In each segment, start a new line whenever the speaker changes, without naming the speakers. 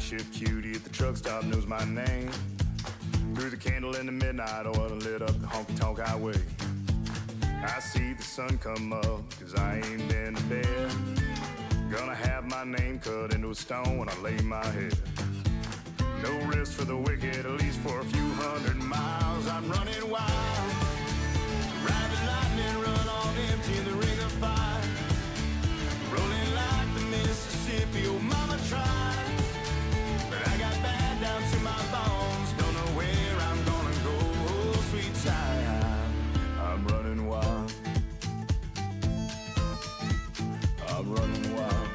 shift cutie at the truck stop knows my name. Threw the candle in the midnight oil and lit up the honky-tonk highway. I see the sun come up, cause I ain't been to bed. Gonna have my name cut into a stone when I lay my head. No rest for the wicked, at least for a few hundred miles. I'm running wild, ride the lightning, run on empty in the ring of fire. Rolling like the Mississippi, oh mama tried. But I got bad down to my bones, don't know where I'm gonna go, oh sweet child. I'm running wild, I'm running wild.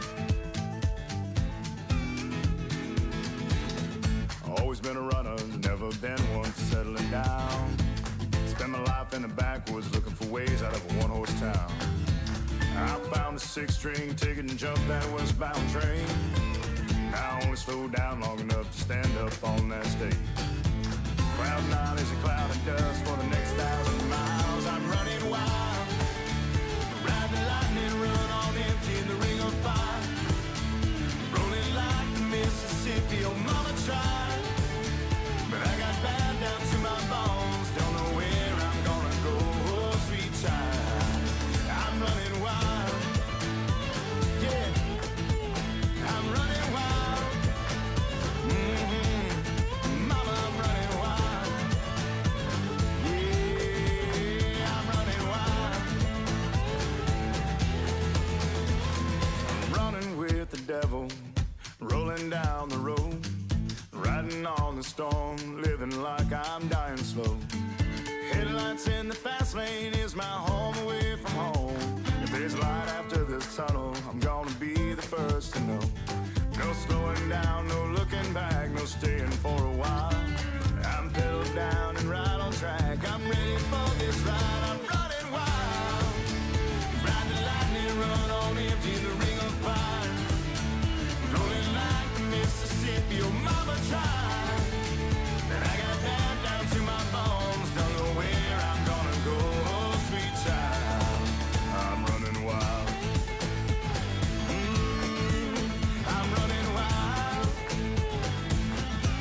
Always been a runner, never been one for settling down. Spent my life in the backwoods looking for ways out of a one-horse town. I found a six-string ticket and jumped that westbound train. I only slowed down long enough to stand up on that stage. Cloud nine is a cloud of dust for the next 1,000 miles. I'm running wild, ride the lightning, run on empty in the ring of fire. Rolling like the Mississippi, oh mama tried. But I got bad down to my bones, don't know where I'm gonna go, oh sweet child. I'm running wild, yeah, I'm running wild. Mama, I'm running wild, yeah, I'm running wild. I'm running with the devil, rolling down the road, riding on the storm, living like I'm dying slow. Headlights in the fast lane is my home away from home. If there's light after this tunnel, I'm gonna be the first to know. No slowing down, no looking back, no staying for a while. I'm pedaled down and right on track, I'm ready for this ride. I'm running wild, ride the lightning, run on empty in the ring of fire. Rolling like the Mississippi, oh mama tried. And I got bad down to my bones, don't know where I'm gonna go, oh sweet child. I'm running wild, I'm running wild,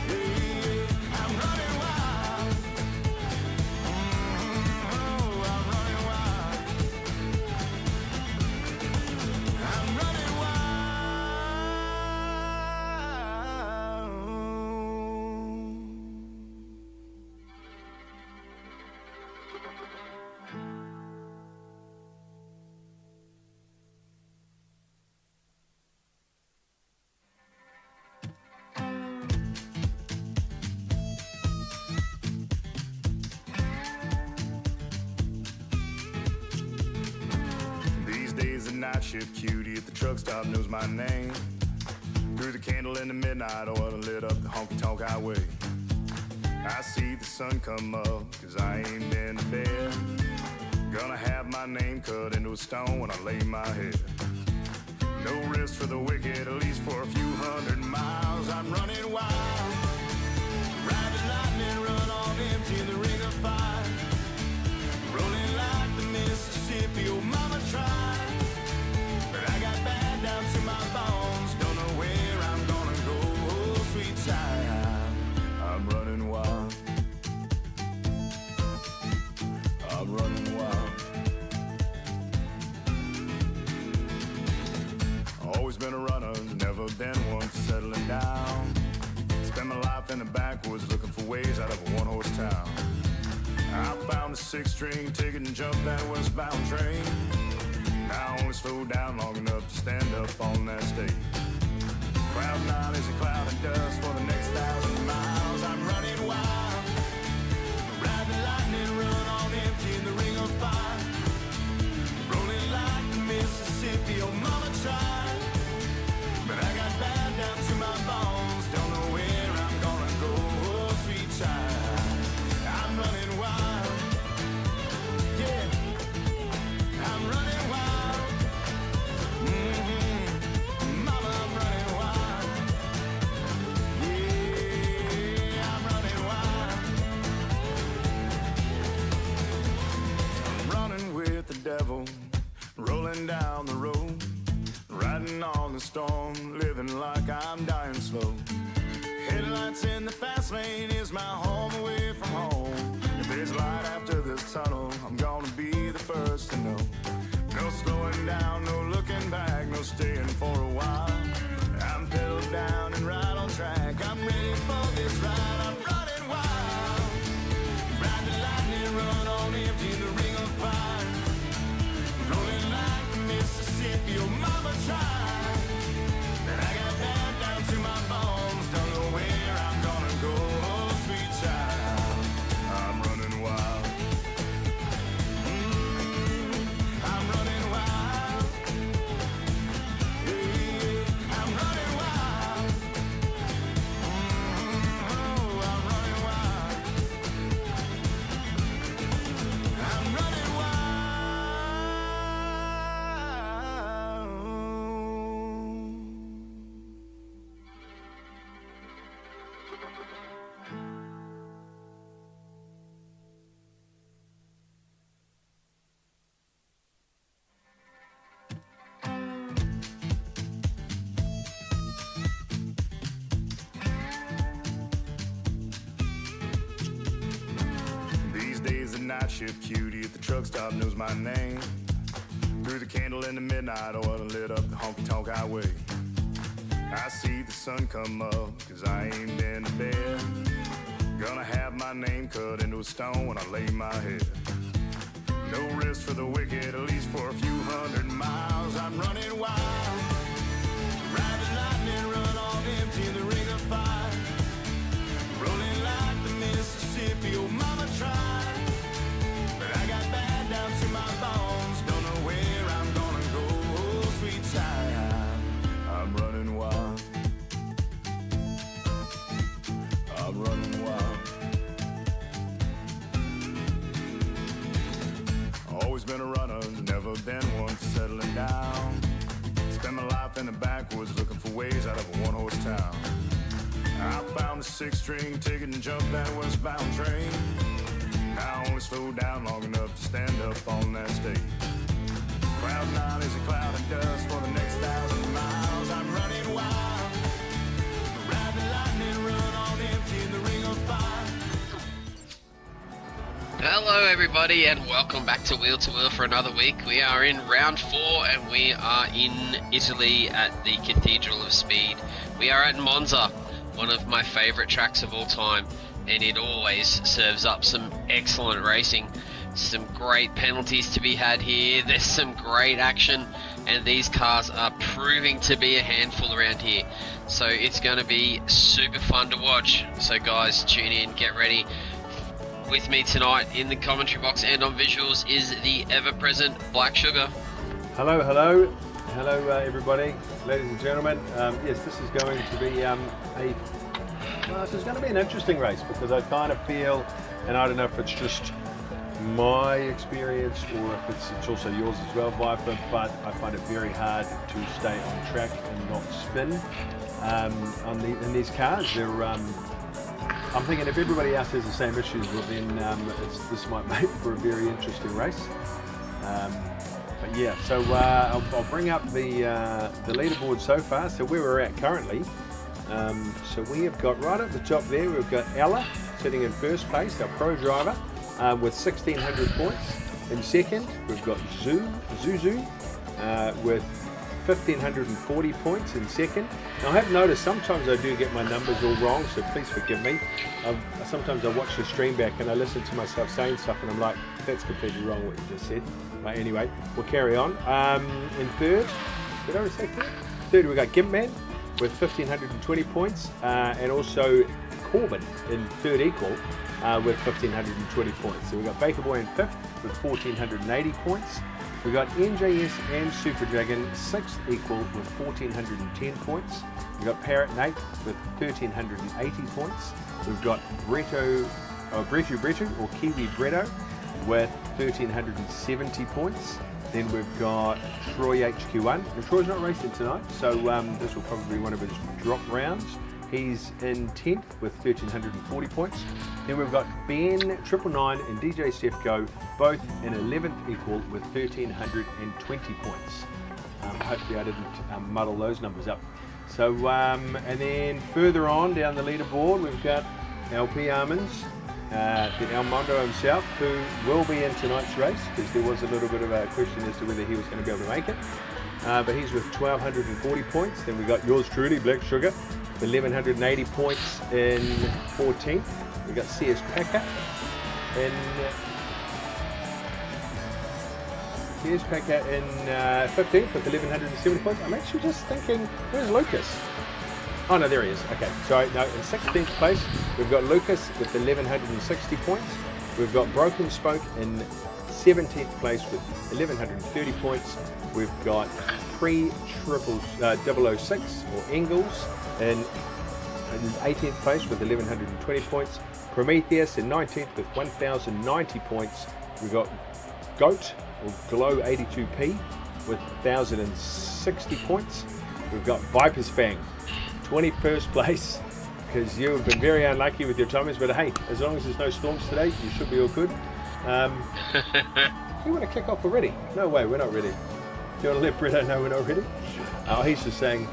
yeah, I'm running wild, oh, I'm running wild, I'm running wild. These days the night shift cutie at the truck stop knows my name. Threw the candle in the midnight oil and lit up the honky-tonk highway. I see the sun come up, cause I ain't been to bed. Gonna have my name cut into a stone when I lay my head. No rest for the wicked, at least for a few hundred miles. I'm running wild, ride the lightning, run on empty in the ring of fire. Rolling like the Mississippi, oh mama tried. But I got bad down to my bones, don't know where I'm gonna go, oh sweet child. I'm running wild, I'm running wild. Always been a runner, never been one for settling down. Spent my life in the backwoods looking for ways out of a one-horse town. I found a six-string ticket and jumped that westbound train. I only slowed down long enough to stand up on that stage. Cloud nine is a cloud of dust for the next 1,000 miles. I'm running wild, ride the lightning, run on empty in the ring of fire. Rolling like the Mississippi, oh mama tried. But I got bad down to my bones, don't know where I'm gonna go, oh sweet child. I'm running wild, yeah, I'm running wild, mama, I'm running wild, yeah, I'm running wild. I'm running with the devil, rolling down the road, riding on the storm, living like I'm dying slow. Headlights in the fast lane is my home away from home. If there's light after this tunnel, I'm gonna be the first to know. No slowing down, no looking back, no staying for a while. I'm pedal down and right on track. I'm ready for this ride, I'm running wild. Ride the lightning, run on empty, the ring of fire. Rolling like the Mississippi, your mama tried. And I got bad down to my bones, don't know where I'm gonna go, oh sweet child. I'm running wild. I'm running wild. Yeah, I'm running wild. Oh, I'm running wild. I'm running wild. These days the night shift cutie at the truck stop knows my name. Threw the candle in the midnight oil and lit up the honky-tonk highway. I see the sun come up, cause I ain't been to bed. Gonna have my name cut into a stone when I lay my head. No rest for the wicked, at least for a few hundred miles. I'm running wild. Ride the lightning, run on empty, the ring of fire. Rolling like the Mississippi, oh mama tried. But I got bad down to my bones, don't know where I'm gonna go, oh sweet child. I'm running wild. I'm running wild. Always been a runner, never been one for settling down. Spent my life in the backwoods looking for ways out of a one-horse town. I found a six-string ticket and jumped that westbound train. Now I only slow down long enough to stand up on that stage. Cloud nine is a cloud of dust for the next 1,000 miles. I'm running wild. Ride the lightning, run on empty in the ring of fire.
Hello everybody and welcome back to Wheel to Wheel for another week. We are in round 4 and we are in Italy at the Cathedral of Speed. We are at Monza, one of my favourite tracks of all time, and it always serves up some excellent racing. Some great penalties to be had here, there's some great action, and these cars are proving to be a handful around here. So it's going to be super fun to watch. So guys, tune in, get ready. With me tonight in the commentary box and on visuals is the ever-present Black Sugar.
Hello everybody, ladies and gentlemen. Yes, this is going to be this is going to be an interesting race because I kind of feel, and I don't know if it's just my experience or if it's also yours as well, Viper, but I find it very hard to stay on track and not spin in these cars. They're I'm thinking if everybody else has the same issues, well then this might make for a very interesting race. But yeah, so I'll bring up the leaderboard so far. So where we're at currently. So we have got right at the top there, we've got Ella sitting in first place, our pro driver, with 1,600 points. In second, we've got Zuzu with 1,540 points in second. Now I have noticed sometimes I do get my numbers all wrong, so please forgive me. Sometimes I watch the stream back and I listen to myself saying stuff and I'm like, that's completely wrong what you just said. But anyway, we'll carry on. In third, did I already say third? Third, we've got Gimpman with 1,520 points, and also Corbin in third equal with 1,520 points. So we've got Baker Boy in fifth with 1,480 points. We've got NJS and Super Dragon 6th equal with 1,410 points. We've got Parrot and 8th with 1,380 points. We've got Bretu or Kiwi Bretto with 1,370 points. Then we've got Troy HQ1. Now Troy's not racing tonight, so this will probably be one of his drop rounds. He's in 10th with 1,340 points. Then we've got Ben 999 and DJ Steph Go, both in 11th equal with 1,320 points. Hopefully I didn't muddle those numbers up. So, and then further on down the leaderboard, we've got LP Armins, the El Mondo himself, who will be in tonight's race, because there was a little bit of a question as to whether he was going to be able to make it. But he's with 1,240 points. Then we got yours truly, Black Sugar, with 1,180 points in 14th. We got CS Packer in 15th with 1,170 points. I'm actually just thinking, where's Lucas? Oh no, there he is. Okay, sorry. No, in 16th place we've got Lucas with 1,160 points. We've got Broken Spoke in 17th place with 1,130 points. We've got 006 or Engels in 18th place with 1,120 points. Prometheus in 19th with 1,090 points. We've got Goat or Glow 82p with 1,060 points. We've got Viper's Fang, 21st place, because you have been very unlucky with your timings, but hey, as long as there's no storms today, you should be all good. You want to kick off already? No way, we're not ready. Do you want to let Bretto know we're not ready? Oh, he's just saying,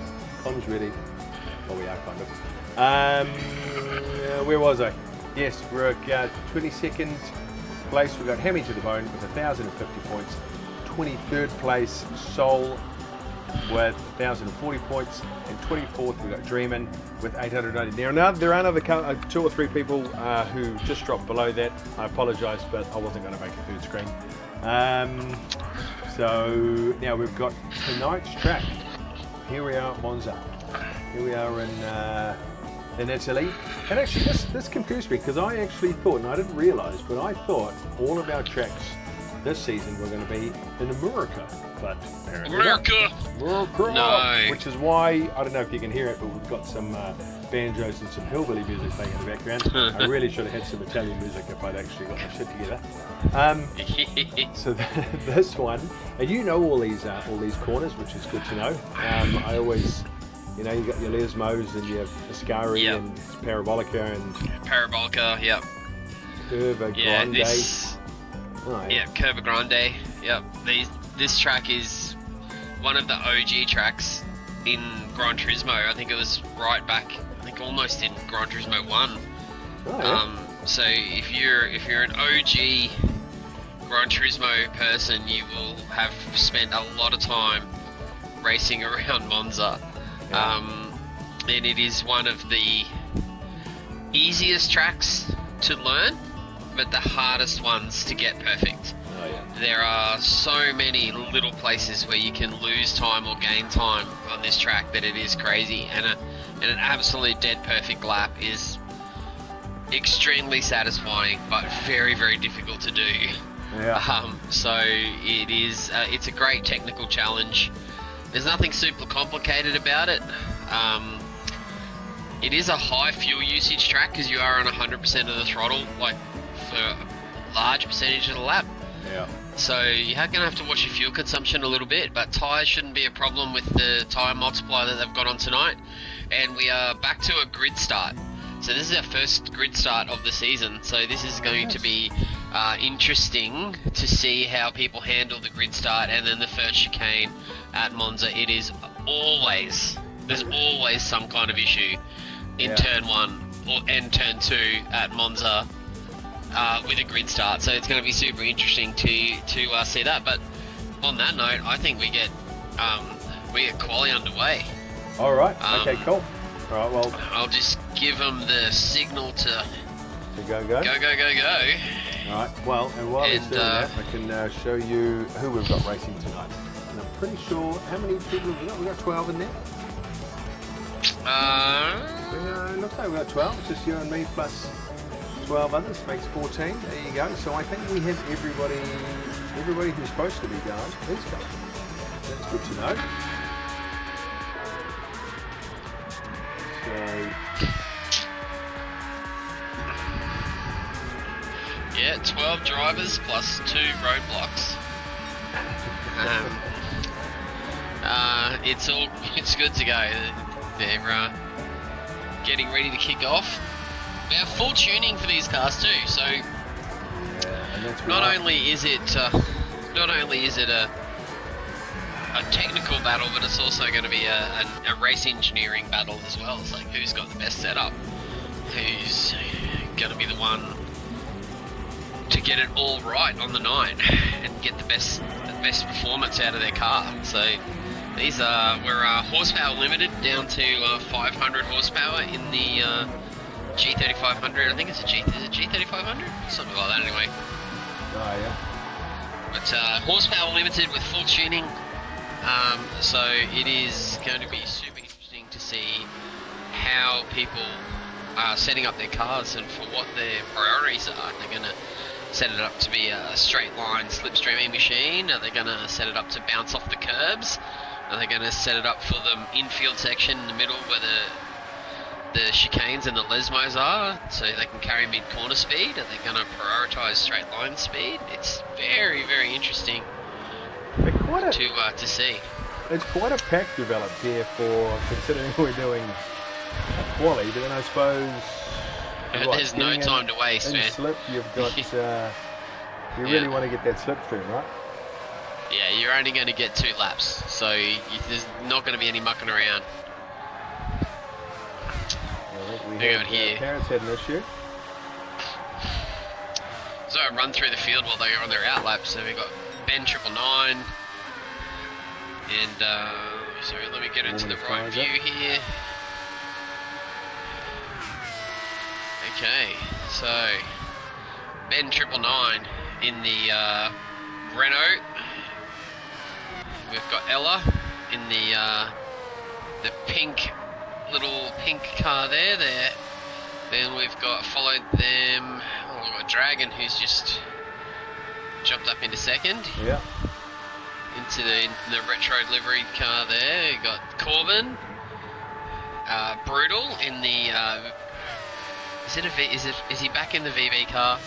Tom's ready. Well, we are kind of. Where was I? Yes, we're at 22nd place. We've got Hammy to the Bone with 1,050 points. 23rd place, Soul with 1,040 points. And 24th, we've got Dreamin' with 890. Now, there are another 2 or 3 people who just dropped below that. I apologise, but I wasn't going to make a third screen. So now we've got tonight's track. Here we are at Monza. Here we are in Italy. And actually this confused me, because I actually thought, and I didn't realise, but I thought all of our tracks this season were going to be in America. But apparently
America! No.
Which is why, I don't know if you can hear it, but we've got some banjos and some hillbilly music playing in the background. I really should have had some Italian music if I'd actually got my shit together. So this one, and you know all these corners, which is good to know. I always, you know, you got your Lesmos and your Ascari and Parabolica and
yep.
Curva Grande.
Curva Grande. Yep. This track is one of the OG tracks in Gran Turismo. I think it was right back, almost in Gran Turismo 1.
Oh, yeah.
So if you're an OG Gran Turismo person, you will have spent a lot of time racing around Monza. Yeah. And it is one of the easiest tracks to learn, but the hardest ones to get perfect.
Oh, yeah.
There are so many little places where you can lose time or gain time on this track that it is crazy, and an absolute dead perfect lap is extremely satisfying, but very, very difficult to do.
Yeah.
So it is. It's a great technical challenge. There's nothing super complicated about it. It is a high fuel usage track because you are on 100% of the throttle, like for a large percentage of the lap.
Yeah.
So you're going to have to watch your fuel consumption a little bit, but tyres shouldn't be a problem with the tyre multiplier that they've got on tonight. And we are back to a grid start. So this is our first grid start of the season. So this is going to be interesting to see how people handle the grid start and then the first chicane at Monza. It is there's always some kind of issue in turn 1 and turn 2 at Monza. With a grid start, so it's going to be super interesting to see that. But on that note, I think we get quali underway.
All right. Okay. Cool. All right. Well,
I'll just give them the signal to
go.
Go.
All right. Well, and while it's doing that, I can show you who we've got racing tonight. And I'm pretty sure how many people have we got? We got 12 in there. Looks like we got 12. It's just you and me plus 12 others makes 14. There you go. So I think we have everybody who's supposed to be going is going. That's good to know. So
yeah, 12 drivers plus 2 roadblocks. It's good to go. They're getting ready to kick off. We have full tuning for these cars too, so not only is it a a technical battle, but it's also going to be a race engineering battle as well. It's like who's got the best setup, who's going to be the one to get it all right on the night and get the best performance out of their car. So these we're horsepower limited down to 500 horsepower in the G3500. I think it's a G3500, something like that anyway.
Oh yeah.
But horsepower limited with full tuning. So it is going to be super interesting to see how people are setting up their cars and for what their priorities are. They're going to set it up to be a straight line slipstreaming machine. Are they going to set it up to bounce off the curbs? Are they going to set it up for the infield section in the middle where the chicanes and the lesmos are, so they can carry mid-corner speed? Are they going to prioritise straight line speed? It's very, very interesting to see.
It's quite a pack developed here for considering we're doing a quali, but then I suppose
there's no time to waste, man.
Slip, you've got you really want to get that slipstream, right?
Yeah, you're only going to get 2 laps, so there's not going to be any mucking around.
We have here. Parents had an issue.
So I run through the field while they're on their out laps. So we've got Ben 999, and sorry, let me get into the right view here. Okay, so Ben 999 in the Renault. We've got Ella in the little pink car there. Then we've got followed them. Oh, we've got Dragon, who's just jumped up into second.
Yeah.
Into the retro livery car there. We've got Corbin, Brutal in the. Is he back in the VB car?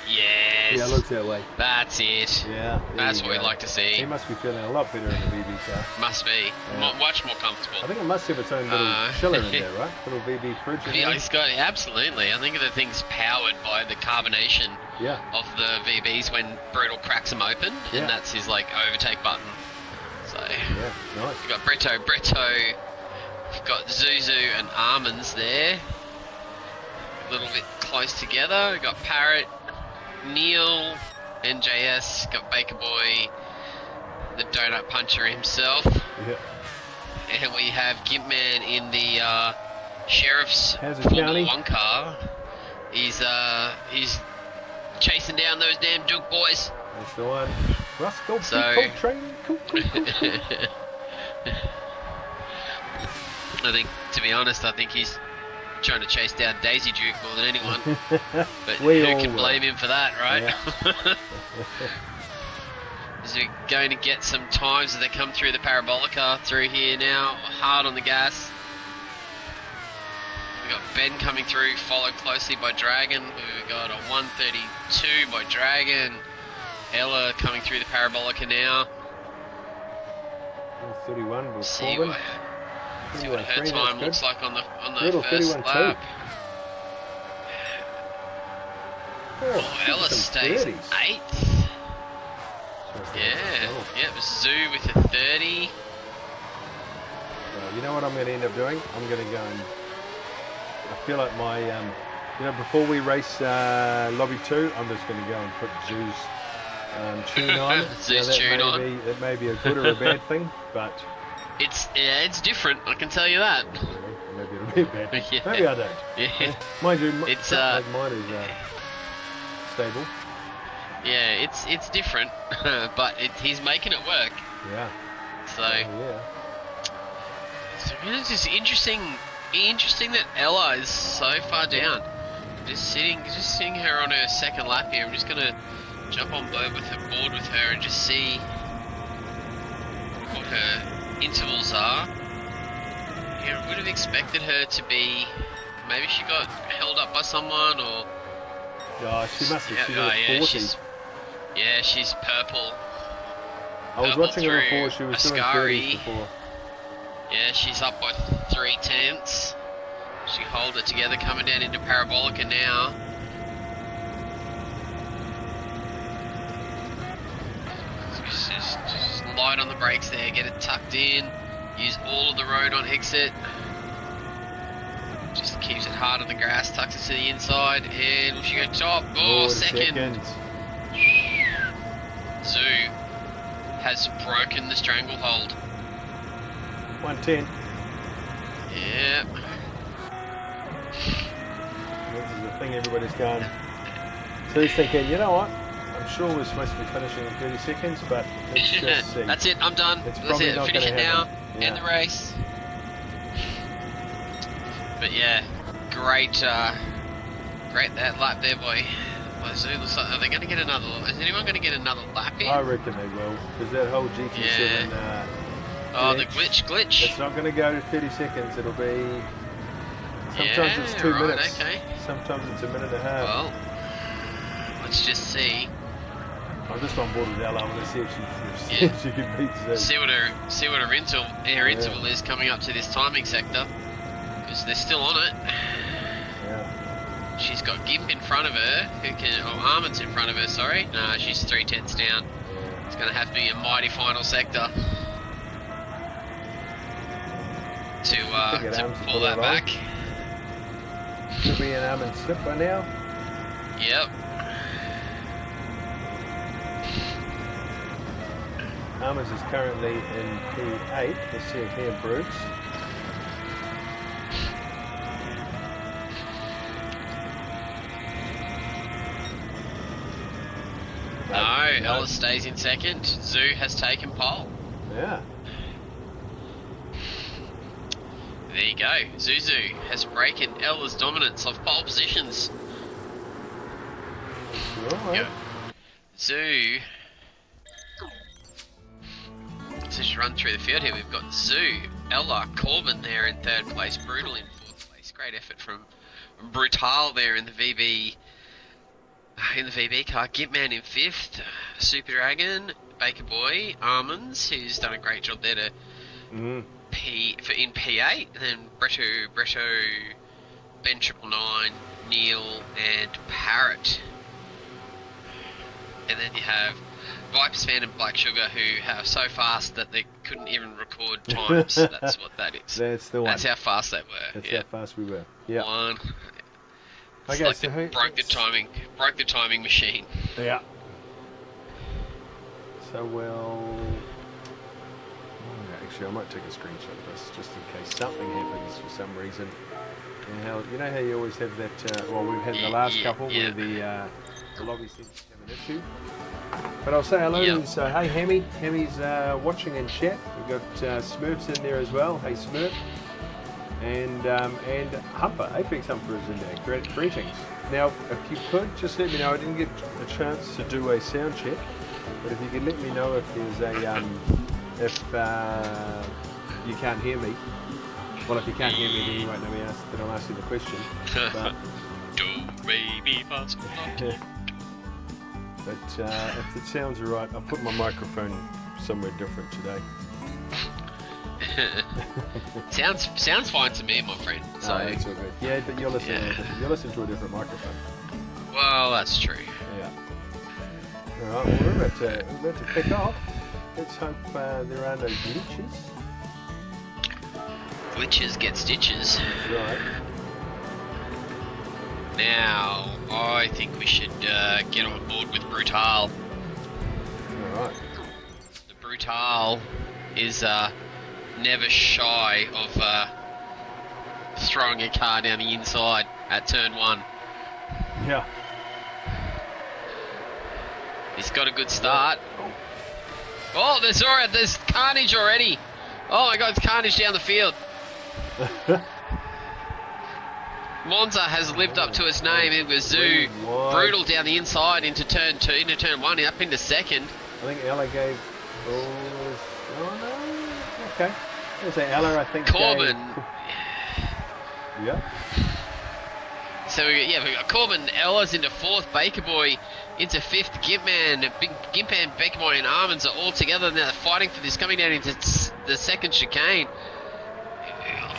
Yes.
Yeah, it looks that way.
That's it.
Yeah.
That's what we'd like to see.
He must be feeling a lot better in the VB car.
Must be.
Yeah.
Much more comfortable.
I think it must have its own little chiller in there, right? Little VB fridge in there.
Yeah, it's got, absolutely. I think the thing's powered by the carbonation of the VBs when Brutal cracks them open, and that's his overtake button. So
yeah, nice.
We've got Bretto, we've got Zuzu and Almonds there. A little bit close together. We've got Parrot, Neil, NJS, got Baker Boy, the donut puncher himself.
Yeah.
And we have Gimpman in the Sheriff's
Hazard
Formula
County
1 car. He's chasing down those damn Duke boys.
That's the one. Russ,
So,
cool.
I think, to be honest, he's trying to chase down Daisy Duke more than anyone. But who can blame him for that, right?
Yeah.
So we're going to get some times as they come through the Parabolica through here now. Hard on the gas. We've got Ben coming through, followed closely by Dragon. We've got a 132 by Dragon. Ella coming through the Parabolica now.
31 was
See what her time looks like on the first lap. Oh, Ella stays 8th. Yeah, Zoo with a 30.
You know what I'm going to end up doing? I'm going to go and I feel like my, before we race Lobby 2, I'm just going to go and put Zoo's tune on.
Zoo's tune on.
It may be a good or a bad thing, but
it's different. I can tell you that.
Maybe it'll be a bad thing. Maybe I don't.
Yeah.
Mind you,
mine
is stable.
Yeah, it's different, but he's making it work.
Yeah.
So it's just interesting that Ella is so far down. Just sitting her on her second lap here. I'm just gonna jump on board with her and just see what her intervals are. Yeah, I would have expected her to be. Maybe she got held up by someone, or.
Oh, she must have. She's 40.
She's purple.
I was watching her before. She was doing 30s before.
Yeah, she's up by 3/10. She hold it together coming down into Parabolica now. She's light on the brakes there, get it tucked in, use all of the road on exit. Just keeps it hard on the grass, tucks it to the inside, and will she go top? Oh, second. Zoo has broken the stranglehold.
110.
Yeah.
This is the thing everybody's going. So he's thinking, you know what? I'm sure we're supposed to be finishing in 30 seconds, but let's just see.
That's it, I'm done.
It's
That's
probably
it,
not
finish it
gonna
now,
happen.
end the race. But yeah, great that lap there by Zoo. Looks like, are they going to get another? Is anyone going to get another lap in?
I reckon they will, because that whole GT7.
Oh, the glitch.
It's not going to go to 30 seconds. It'll be. Sometimes it's 2 minutes.
Okay.
Sometimes it's a minute and a half.
Well, let's just see.
I'm just on board with Ella. I want to see if she can beat Zoo.
See what her interval is coming up to this timing sector, because they're still on it.
Yeah.
She's got Gimp in front of her, Armand's in front of her, sorry. No, she's 3/10 down. It's going to have to be a mighty final sector to pull that back.
Should be an Armand slip by now.
Yep.
Armand is currently in P8. Let's see if he improves.
No, Ella stays in second. Zoo has taken pole.
Yeah.
There you go. Zuzu has broken Ella's dominance of pole positions.
Right.
Zoo. Let's just run through the field here. We've got Zoo, Ella, Corbin there in third place, Brutal in fourth place. Great effort from Brutal there in the VB. In the VB car, Gitman in fifth, Super Dragon, Baker Boy, Almonds, who's done a great job there to in P8, and then Bretto, Ben 999, Neil, and Parrot. And then you have Vipespan and Black Sugar, who are so fast that they couldn't even record times. That's what that is.
That's the one.
That's how fast they were.
That's how fast we were. Yeah.
One. It's
Okay,
like
so
they broke the timing machine.
Yeah. So actually, I might take a screenshot of this just in case something happens for some reason. And you know how you always have that? We've had the last couple where the lobby seems to have an issue. But I'll say hello to hey Hammy. Hammy's watching in chat. We've got Smurfs in there as well. Hey Smurf. And Humper, Apex Humper is in there. Greetings. Now, if you could just let me know, I didn't get a chance to do a sound check, but if you could let me know if there's a if you can't hear me. Well, if you can't hear me, then you won't know me. Then I'll ask you the question. But, but if it sounds alright, I'll put my microphone somewhere different today.
sounds fine to me, my friend. So
that's all good. Yeah, but you'll listen to a different microphone.
Well, that's true.
Yeah. All right. Well, we're about to kick off. Let's hope there are no glitches.
Glitches get stitches.
Right.
Now, I think we should get on board with Brutal.
All right.
The Brutal is never shy of throwing a car down the inside at turn 1.
Yeah.
He's got a good start. Oh, there's carnage already. Oh my God, it's carnage down the field. Monza has lived up to its name. It was Zoo. Brutal down the inside into turn 2, into turn 1, up into second.
I think Ella gave. Oh no. Okay. There's an Ella, I think.
Corbin.
Yeah.
So we got Corbin, Ella's into 4th, Baker Boy into 5th, Gimpman, Baker Boy and Armands are all together now fighting for this, coming down into the second chicane.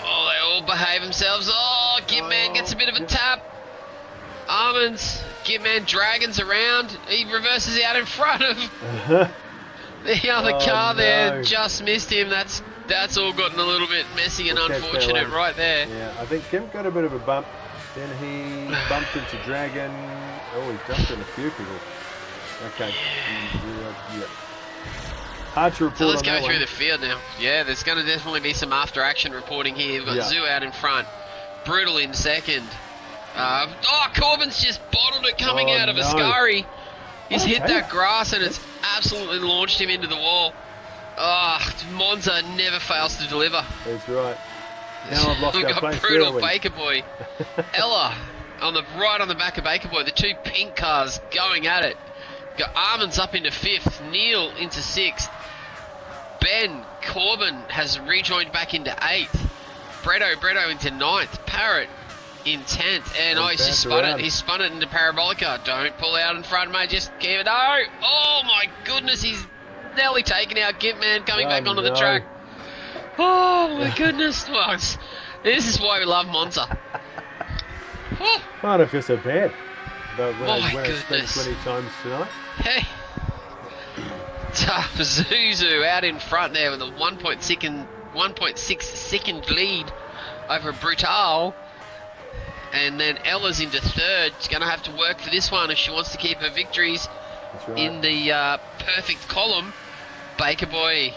Oh, they all behave themselves. Oh, Gimpman gets a bit of a tap. Armands, Gimpman dragons around. He reverses out in front of The other
Oh,
car there
no.
just missed him. That's all gotten a little bit messy and
We'll catch that
unfortunate
later.
right there.
Yeah, I think Kim got a bit of a bump. Then he bumped into Dragon. Oh, he jumped in a few people. Okay. Yeah. Hard to report
So let's
on
go
that
through
one.
the field now. Yeah, there's going to definitely be some after action reporting here. We've got
Yeah.
Zoo out in front. Brutal in second. Corbin's just bottled it coming out of
no.
Ascari. He's hit
Okay.
that grass and it's absolutely launched him into the wall. Monza never fails to deliver.
That's right. Now I've lost
We've
our
got
place
brutal
there,
Baker Boy. Ella right on the back of Baker Boy. The two pink cars going at it. Got Armands up into 5th, Neil into 6th. Ben Corbin has rejoined back into 8th. Bretto into 9th. Parrot in 10th. And he's just spun it. He's spun it into Parabolica. Don't pull out in front, mate. Just keep it. No! Oh my goodness, he's nearly taken out Gimpman coming back onto the track. Oh my goodness. Well, this is why we love Monza. Oh,
I don't feel so bad about when
My
I spent
goodness.
20 times tonight.
hey. Tough Zuzu out in front there with a 1.6 second lead over Brutal. And then Ella's into 3rd. She's going to have to work for this one if she wants to keep her victories
That's right.
in the perfect column. Baker Boy.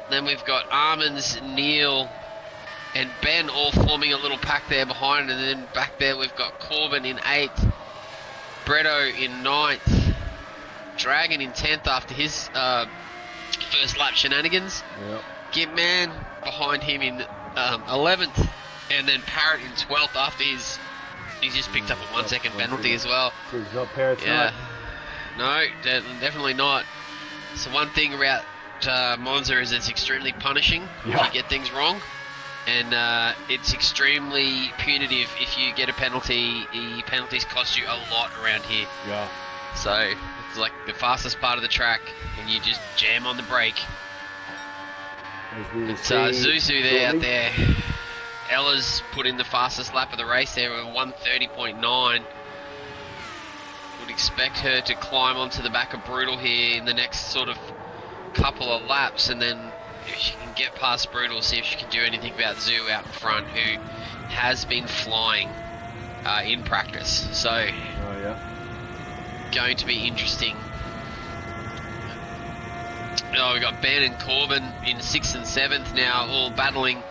Then we've got Armands, Neil, and Ben all forming a little pack there behind. And then back there we've got Corbin in 8th. Bretto in 9th. Dragon in 10th after his first lap shenanigans.
Yep.
Gimpman behind him in 11th. And then Parrot in 12th after he's just picked up a 1 second penalty as well.
He's not Parrot's
Yeah.
night.
No, definitely not. So one thing about Monza is it's extremely punishing if
Yeah.
you get things wrong. And it's extremely punitive if you get a penalty. The penalties cost you a lot around here.
Yeah.
So it's like the fastest part of the track and you just jam on the brake.
As we will
It's
see
Zuzu there out
shortly.
there. Ella's put in the fastest lap of the race there with 1:30.9. Would expect her to climb onto the back of Brutal here in the next sort of couple of laps, and then if she can get past Brutal, see if she can do anything about Zoo out in front, who has been flying in practice. So
Oh, yeah.
going to be interesting. Oh, we've got Ben and Corbin in 6th and 7th now, all battling.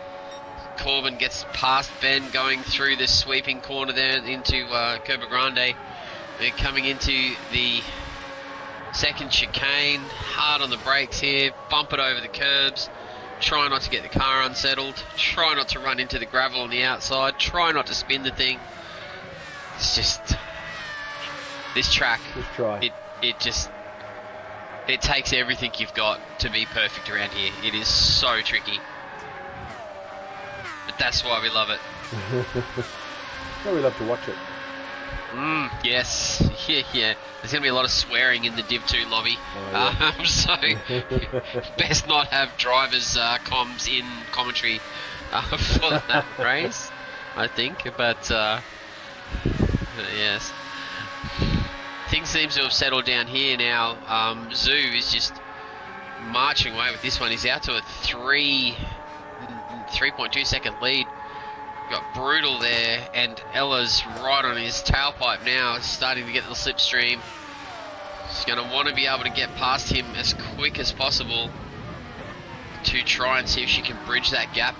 Corbin gets past Ben going through this sweeping corner there into Curva Grande. They're coming into the second chicane, hard on the brakes here, bump it over the curbs, try not to get the car unsettled, try not to run into the gravel on the outside, try not to spin the thing. It's just, this track,
Just try.
it takes everything you've got to be perfect around here. It is so tricky. But that's why we love it.
Yeah, we love to watch it.
Yes. Yeah. There's going to be a lot of swearing in the Div 2 lobby.
Oh, yeah.
So, best not have drivers' comms in commentary for that race, I think. But, yes. Things seem to have settled down here now. Zoo is just marching away with this one. He's out to a 3.2 second lead. Got Brutal there, and Ella's right on his tailpipe now, starting to get the slipstream. She's going to want to be able to get past him as quick as possible to try and see if she can bridge that gap.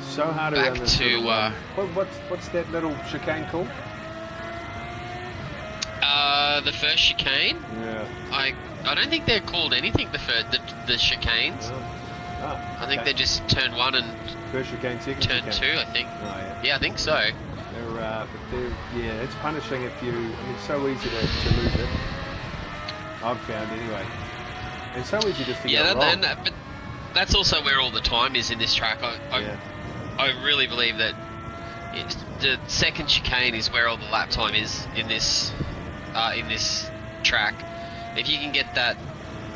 So hard
Back
around this
to,
little, what's that little chicane called?
The first chicane.
Yeah.
I don't think they're called anything. The chicanes. I think
okay.
they just turn 1 and
First chicane, second
turn
chicane.
2. I think.
Oh, yeah.
Yeah, I think so.
Yeah, it's punishing if you. I mean, it's so easy to lose it. I've found anyway. It's so easy just to go wrong.
But that's also where all the time is in this track.
Yeah.
I really believe that the second chicane is where all the lap time is in this track. If you can get that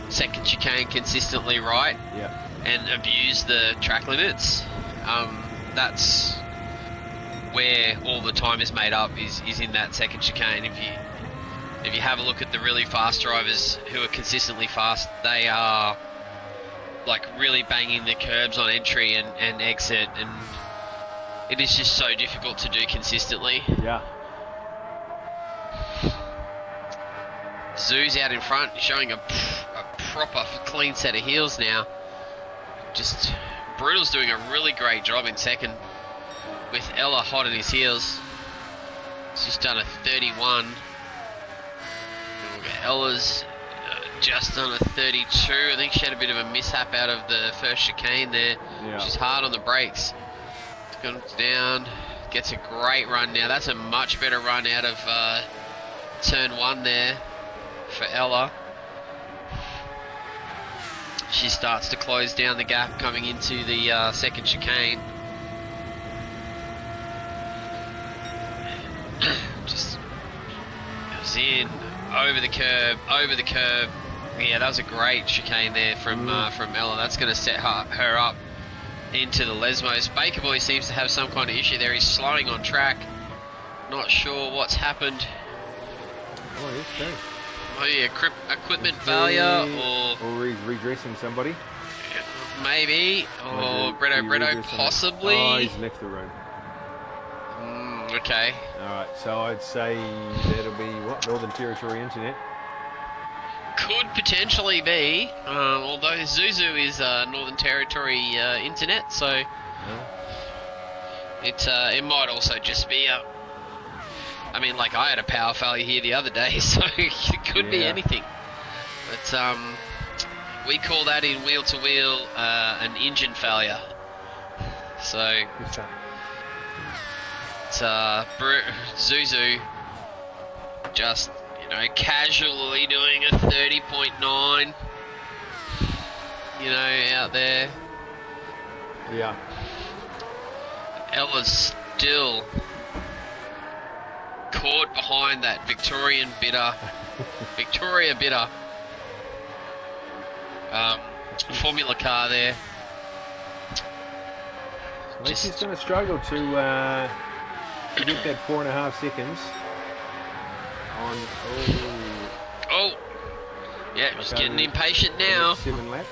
second chicane consistently right
Yeah.
and abuse the track limits, that's where all the time is made up, is in that second chicane. if you have a look at the really fast drivers who are consistently fast, they are like really banging the curbs on entry and exit, and it is just so difficult to do consistently.
Yeah.
Zoo's out in front, showing a proper clean set of heels now. Just Brutal's doing a really great job in second, with Ella hot on his heels. She's done a 31. Ella's just done a 32. I think she had a bit of a mishap out of the first chicane there.
Yeah.
She's hard on the brakes. Comes down, gets a great run now. That's a much better run out of turn 1 there for Ella. She starts to close down the gap coming into the second chicane. Just goes in, over the curb. Yeah, that was a great chicane there from Ella. That's going to set her up into the Lesmos. Baker Boy seems to have some kind of issue there. He's slowing on track. Not sure what's happened.
Oh, yes, okay.
Oh yeah, equipment failure,
or he's redressing somebody.
Maybe, or Bretto possibly.
Oh, he's left the room.
Okay.
Alright, so I'd say that'll be, what, Northern Territory Internet?
Could potentially be, although Zuzu is Northern Territory Internet, so it might also just be I mean, like, I had a power failure here the other day, so it could be anything. But we call that in wheel-to-wheel an engine failure. So it's Zuzu just, you know, casually doing a 30.9, you know, out there.
Yeah.
Ella's still caught behind that Victoria Bitter Formula car there.
I think she's going to struggle to get that 4.5 seconds on.
Oh, yeah, just getting impatient now.
7 laps.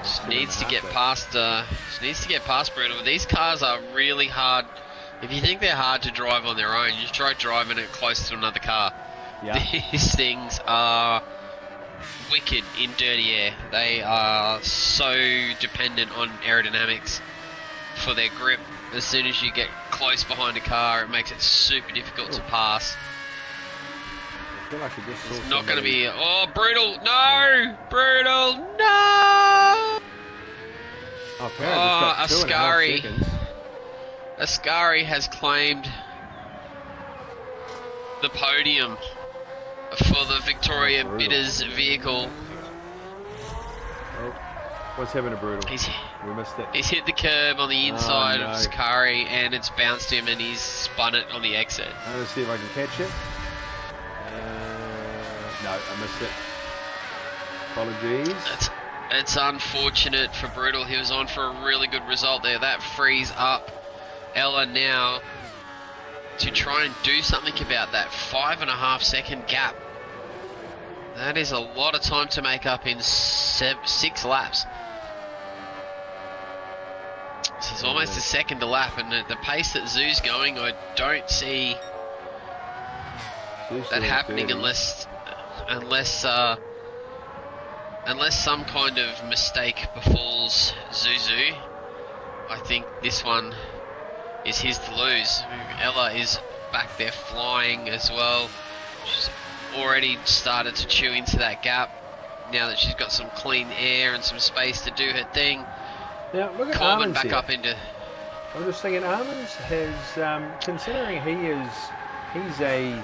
She needs to get past. She needs to get past Brutal. These cars are really hard. If you think they're hard to drive on their own, you just try driving it close to another car.
Yeah.
These things are wicked in dirty air. They are so dependent on aerodynamics for their grip. As soon as you get close behind a car, it makes it super difficult to pass.
I feel like I just saw
It's not going to be. Oh, Brutal! No! Brutal! No!
Oh, Ascari.
Ascari has claimed the podium for the Victoria Bitters vehicle.
Oh, what's happened to Brutal? We missed it.
He's hit the curb on the inside of Ascari, and it's bounced him, and he's spun it on the exit.
Let's see if I can catch it. No, I missed it. Apologies.
It's unfortunate for Brutal. He was on for a really good result there. That frees up Ella now to try and do something about that 5.5 second gap. That is a lot of time to make up in 6 laps. This is almost a second a lap, and the pace that Zoo's going, I don't see that happening unless some kind of mistake befalls Zuzu. I think this one is his to lose. Ella is back there flying as well. She's already started to chew into that gap now that she's got some clean air and some space to do her thing.
Now look at
Corbin
Armin's
back
here.
up into.
I'm just thinking, Armin's has, considering he's a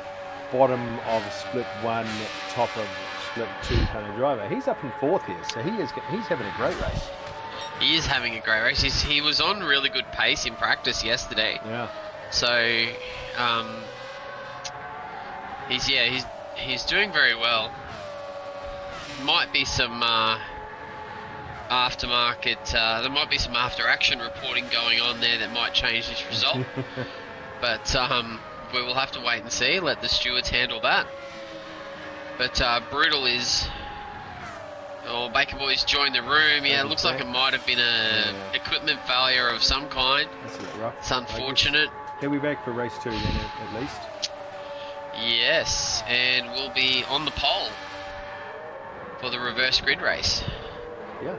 bottom of split 1, top of split 2 kind of driver. He's up in 4th here, so he's having a great race.
He is having a great race. He was on really good pace in practice yesterday.
Yeah.
So, he's doing very well. Might be some aftermarket. There might be some after action reporting going on there that might change this result. But we will have to wait and see. Let the stewards handle that. But Brutal is... Oh, Baker Boy's joined the room. Yeah, it looks like it might have been a equipment failure of some kind.
That's a bit rough.
It's unfortunate.
He'll be back for race 2 then, at least.
Yes, and we'll be on the pole for the reverse grid race.
Yeah.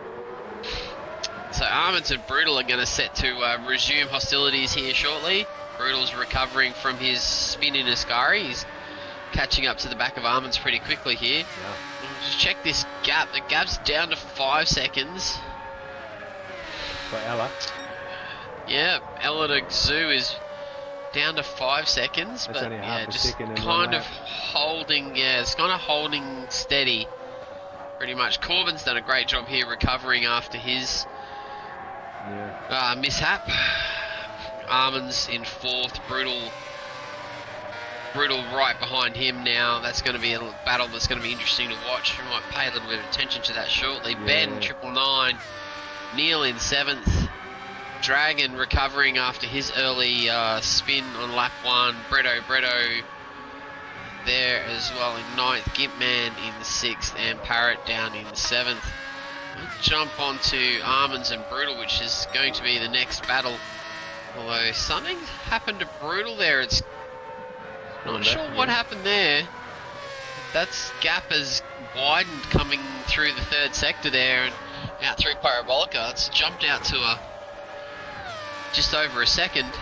So Armins and Brutal are going to set to resume hostilities here shortly. Brutal's recovering from his spin in Ascari. He's catching up to the back of Armins pretty quickly here.
Yeah.
Just check this gap. The gap's down to 5 seconds.
For Ella.
Yeah, Ella to Zoo is down to 5 seconds.
That's
but
only
yeah,
half a
just
second in
kind
one
of
lap.
holding. Yeah, it's kind of holding steady. Pretty much. Corbin's done a great job here recovering after his mishap. Armins in 4th. Brutal right behind him now. That's going to be a battle that's going to be interesting to watch. We might pay a little bit of attention to that shortly.
Yeah.
Ben 999. Neil in 7th. Dragon recovering after his early spin on lap 1. Bretto there as well in 9th. Gimpman in 6th, and Parrot down in 7th. We'll jump onto Armins and Brutal, which is going to be the next battle. Although something happened to Brutal there. It's not sure what happened there. That's gap has widened coming through the 3rd sector there and out through Parabolica. It's jumped out to just over a second.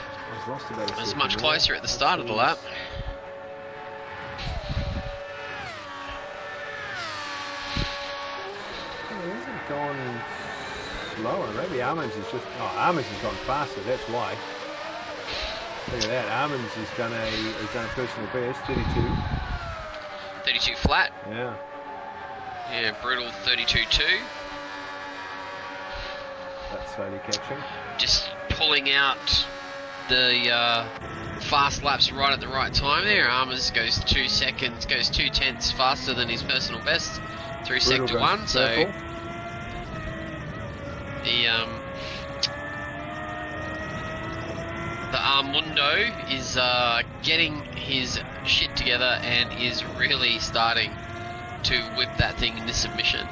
It was much closer at the start of the lap.
He hasn't gone slower. Maybe Armins is just... Oh, Armins has gone faster, that's why. Look at that, Armins has done a personal best, 32.
32 flat.
Yeah.
Yeah, Brutal 32.2.
That's slowly catching.
Just pulling out the fast laps right at the right time there. Armors goes 2 seconds, goes 2 tenths faster than his personal best through
Brutal
sector
goes
1. So
purple.
the Armundo is getting his shit together and is really starting to whip that thing into submission.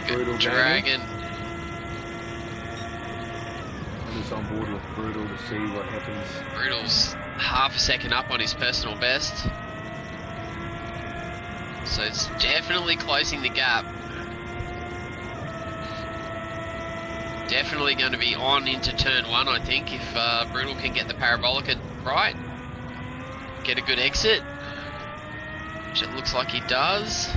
Good Dragon.
I'm just on board with Brutal to see what happens.
Brutal's half a second up on his personal best. So it's definitely closing the gap. Definitely going to be on into turn 1, I think, if Brutal can get the Parabolica right. Get a good exit, which it looks like he does.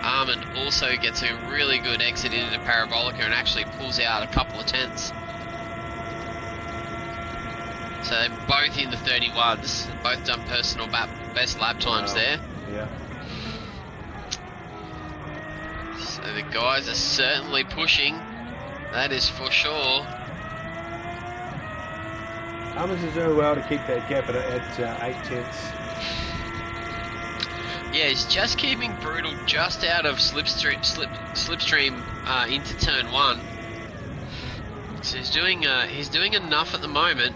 Armin also gets a really good exit into Parabolica and actually pulls out a couple of tenths. So they're both in the 31s, both done personal best lap times there.
Yeah.
So the guys are certainly pushing, that is for sure.
Armins is doing well to keep that gap at 8 tenths.
Yeah, he's just keeping Brutal just out of slipstream into turn 1. So he's doing enough at the moment.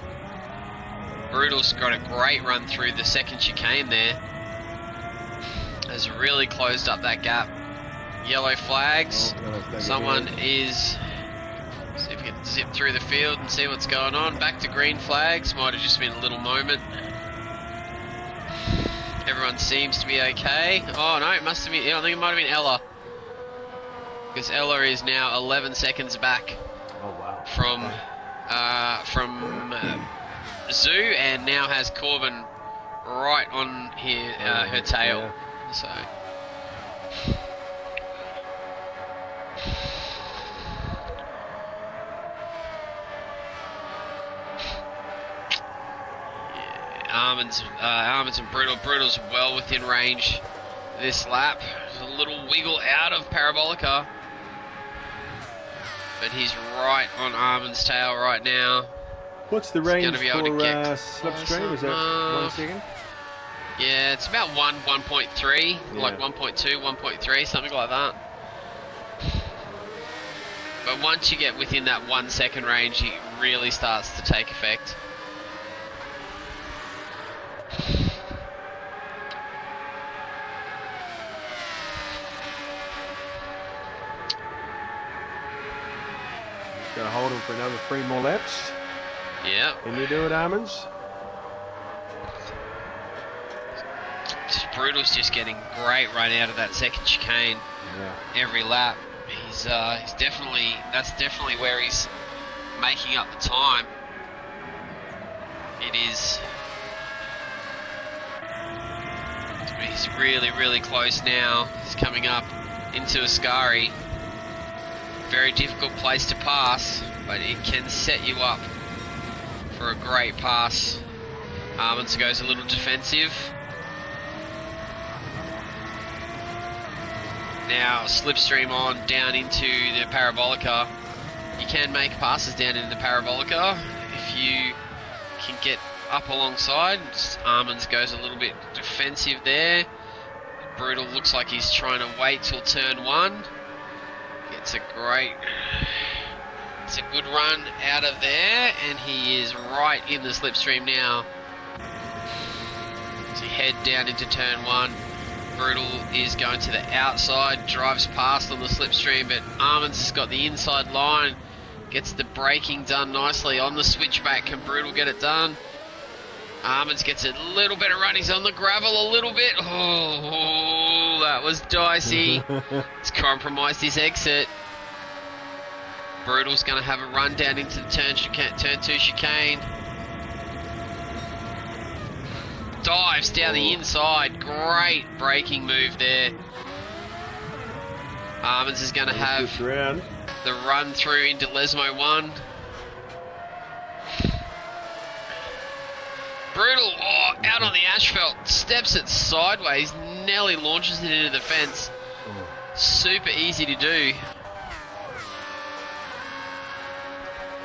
Brutal's got a great run through the second chicane there. Has really closed up that gap. Yellow flags. Someone is... See if we can zip through the field and see what's going on. Back to green flags. Might have just been a little moment. Everyone seems to be okay. Oh no, it must have been... I think it might have been Ella. Because Ella is now 11 seconds back.
Oh wow.
From Zoo, and now has Corbin right on here, her tail.
Yeah.
So Armins and Brutal's well within range this lap. There's a little wiggle out of Parabolica, but he's right on Armin's tail right now.
What's the range
gonna be able
for
to get
slipstream? Is that 1 second?
Yeah, it's about 1.3,
Yeah.
like 1.2, 1.3, something like that. But once you get within that 1 second range, it really starts to take effect.
Got to hold him for another 3 more laps.
Yeah.
Can you do it, Armins?
Brutal's just getting great run out of that second chicane.
Yeah.
Every lap. He's definitely, that's definitely where he's making up the time. It is. He's really, really close now. He's coming up into Ascari. Very difficult place to pass, but it can set you up for a great pass. Armins goes a little defensive. Now slipstream on down into the Parabolica. You can make passes down into the Parabolica if you can get up alongside. Armins goes a little bit defensive there. Brutal looks like he's trying to wait till turn 1. It's a good run out of there, and he is right in the slipstream now. So you head down into turn 1. Brutal is going to the outside, drives past on the slipstream, but Armins has got the inside line, gets the braking done nicely on the switchback. Can Brutal get it done? Armins gets a little bit of run, he's on the gravel a little bit. Oh, that was dicey. It's compromised his exit. Brutal's going to have a run down into the turn 2 chicane. Dives down the inside. Great braking move there. Armins is going to have the run through into Lesmo 1. Brutal, out on the asphalt, steps it sideways, nearly launches it into the fence. Super easy to do.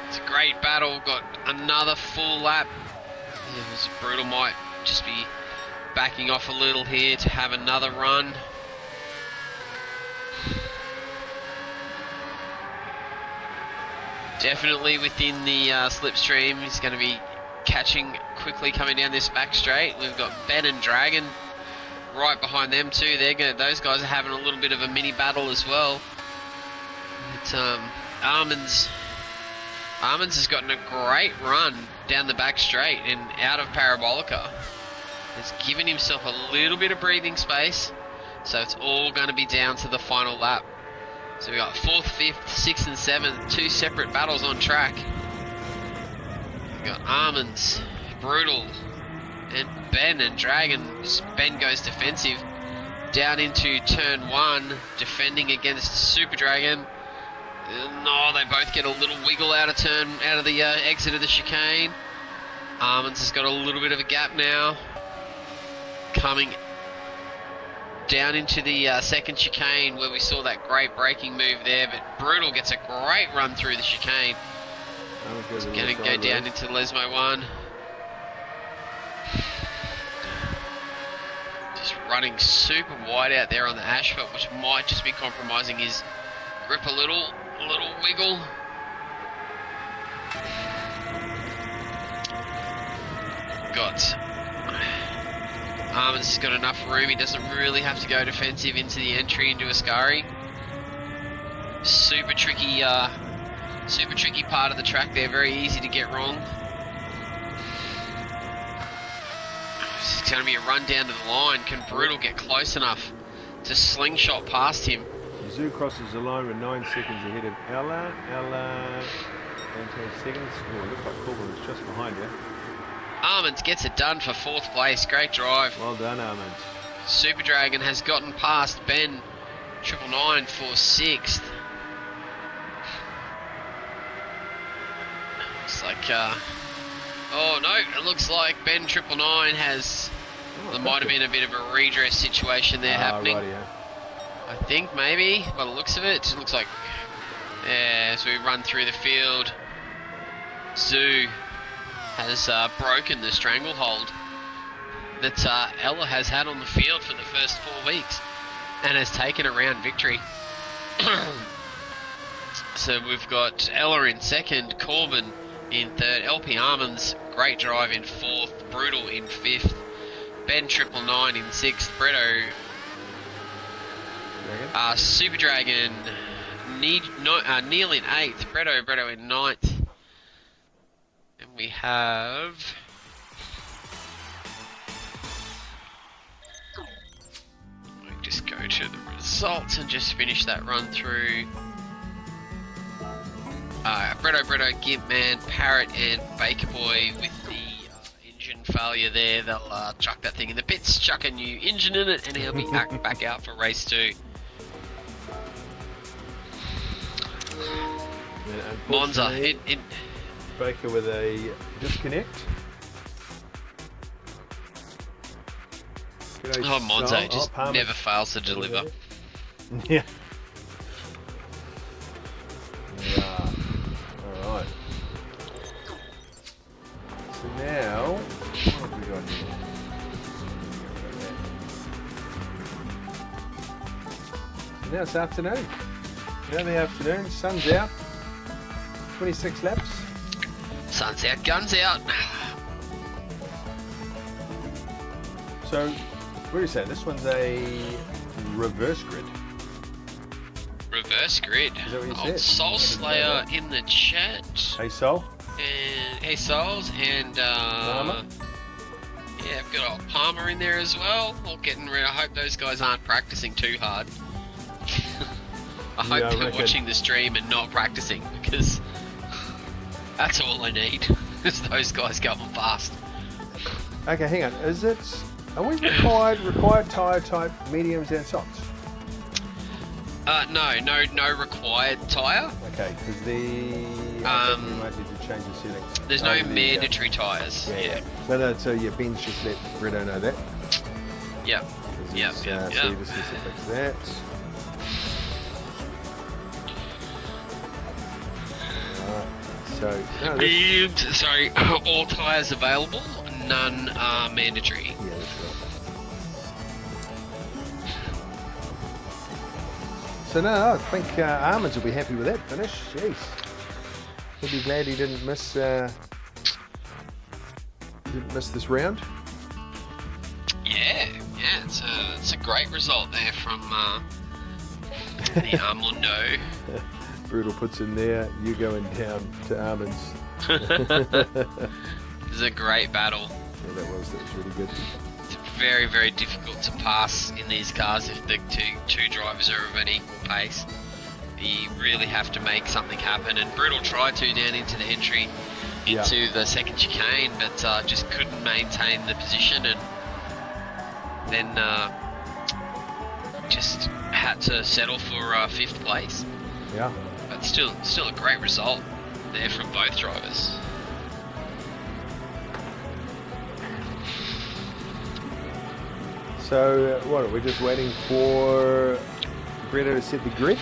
It's a great battle, got another full lap. Brutal might just be backing off a little here to have another run. Definitely within the slipstream. He's going to be catching quickly coming down this back straight. We've got Ben and Dragon right behind them too. Those guys are having a little bit of a mini battle as well. But Armins has gotten a great run down the back straight and out of Parabolica. He's given himself a little bit of breathing space, so it's all going to be down to the final lap. So we've got 4th, 5th, 6th and 7th, 2 separate battles on track. We've got Armins, Brutal, and Ben and Dragon. Ben goes defensive down into turn 1, defending against Super Dragon. No, they both get a little wiggle out of the exit of the chicane. Armins has got a little bit of a gap now. Coming down into the second chicane where we saw that great braking move there, but Brutal gets a great run through the chicane. It's going to go down into Lesmo 1. Just running super wide out there on the asphalt, which might just be compromising his grip a little wiggle. Armins has got enough room, he doesn't really have to go defensive into the entry into Ascari. Super tricky part of the track there, very easy to get wrong. It's going to be a run down to the line. Can Brutal get close enough to slingshot past him?
Zoo crosses the line with 9 seconds ahead of Ella. 10 seconds. Oh, it looks like Corbin was just behind you.
Armins gets it done for 4th place. Great drive.
Well done, Armins.
Super Dragon has gotten past Ben 999 for 6th. Looks like, oh no, it looks like Ben 999 has, there might have been a bit of a redress situation there happening.
Righty, yeah.
I think maybe, by the looks of it, it looks like, yeah, so we run through the field. Zoo has broken the stranglehold that Ella has had on the field for the first 4 weeks and has taken a round victory. So we've got Ella in second, Corbin in third, LP Armands, great drive in fourth, Brutal in fifth, Ben 999 in sixth, Bretto, Super Dragon, Neil in eighth, Bretto in ninth, and we have just go to the results and just finish that run through. Bretto, Gimpman, Parrot and Baker Boy with the engine failure there. They'll chuck that thing in the pits, chuck a new engine in it, and he'll be back out for race 2. Monza,
Baker with a disconnect.
Oh, Monza just never fails to deliver.
Yeah. Yeah. Alright. So now, what have we got here? So now it's afternoon. Now the afternoon, sun's out. 26 laps.
Sun's out, guns out.
So, what do you say? This one's a reverse grid.
Reverse grid.
Is that what you
Old
said?
Soul Slayer in the chat.
Hey, Sol.
And hey, Souls, and
Palmer.
yeah, I've got old Palmer in there as well. All getting rid. I hope those guys aren't practicing too hard. I hope
Yeah, I
they're
reckon.
watching the stream and not practicing, because that's all I need. Is those guys going fast.
Okay, hang on. Are we required tyre type mediums and softs?
No required tyre.
Okay, because I think you might need to change the settings.
There's no mandatory tyres. Yeah.
No, so yeah, Ben's just let Bretto know that.
Yep. Yep.
So you just need to fix that. Alright, so no, this,
Sorry, all tyres available, none are mandatory.
yeah, that's right. So no, I think Armands will be happy with that finish. Jeez, he'll be glad he didn't miss this round.
Yeah, it's a great result there from the Armando.
Brutal puts in there. You going down to Armands.
It's a great battle.
Yeah, that was really good.
It's very, very difficult to pass in these cars if the two drivers are of an equal pace. You really have to make something happen, and Brutal tried to down into the entry into the second chicane, but just couldn't maintain the position, and then just had to settle for 5th place.
Yeah.
But still a great result there from both drivers.
So what, are we just waiting for Bretto to set the grid?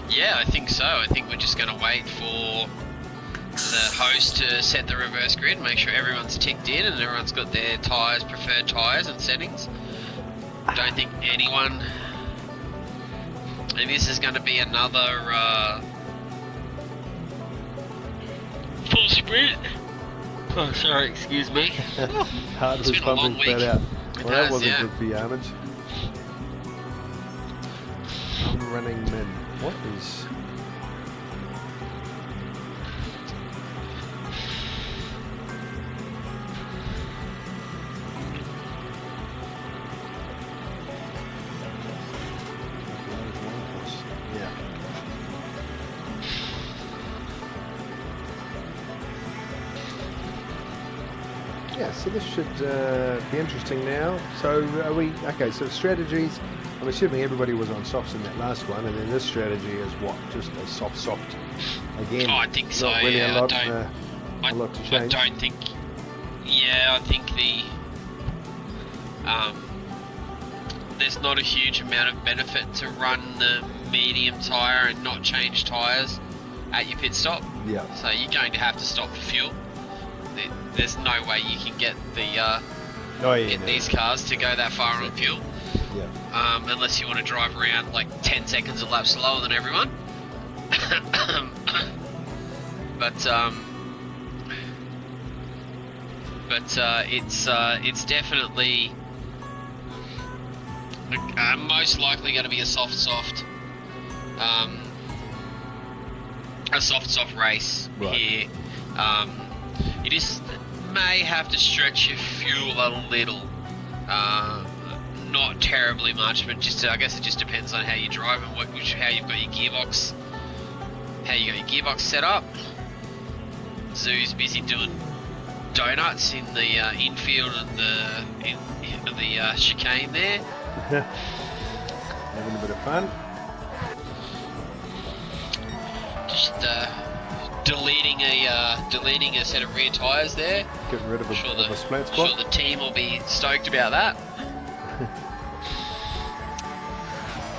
Yeah, I think so. I think we're just going to wait for the host to set the reverse grid, make sure everyone's ticked in and everyone's got their preferred tyres and settings. Don't think anyone... And this is going to be another full sprint. Oh, sorry, excuse me.
Hard
It's
was
been a long
pumping flat
week.
out.
It
Well, that
has,
wasn't
yeah.
good for Armands. I'm running min. What is... Yeah. Yeah, so this should be interesting now. So are we, okay, so strategies, I'm assuming everybody was on softs in that last one, and then this strategy is what, just a soft again?
Oh, I think so,
Not really
yeah.
a lot to change.
I don't think... Yeah, I think there's not a huge amount of benefit to run the medium tyre and not change tyres at your pit stop.
Yeah.
So you're going to have to stop for fuel. There's no way you can get the these cars to go that far on fuel.
Yeah.
unless you want to drive around like 10 seconds a lap slower than everyone. but it's definitely most likely going to be a soft race here. You just may have to stretch your fuel a little, not terribly much, but just I guess it just depends on how you drive and how you've got your gearbox, set up. Zoo's busy doing donuts in the infield of the chicane there.
Having a bit of fun.
Just deleting a set of rear tyres there.
Getting rid of a split spot.
I'm sure the team will be stoked about that.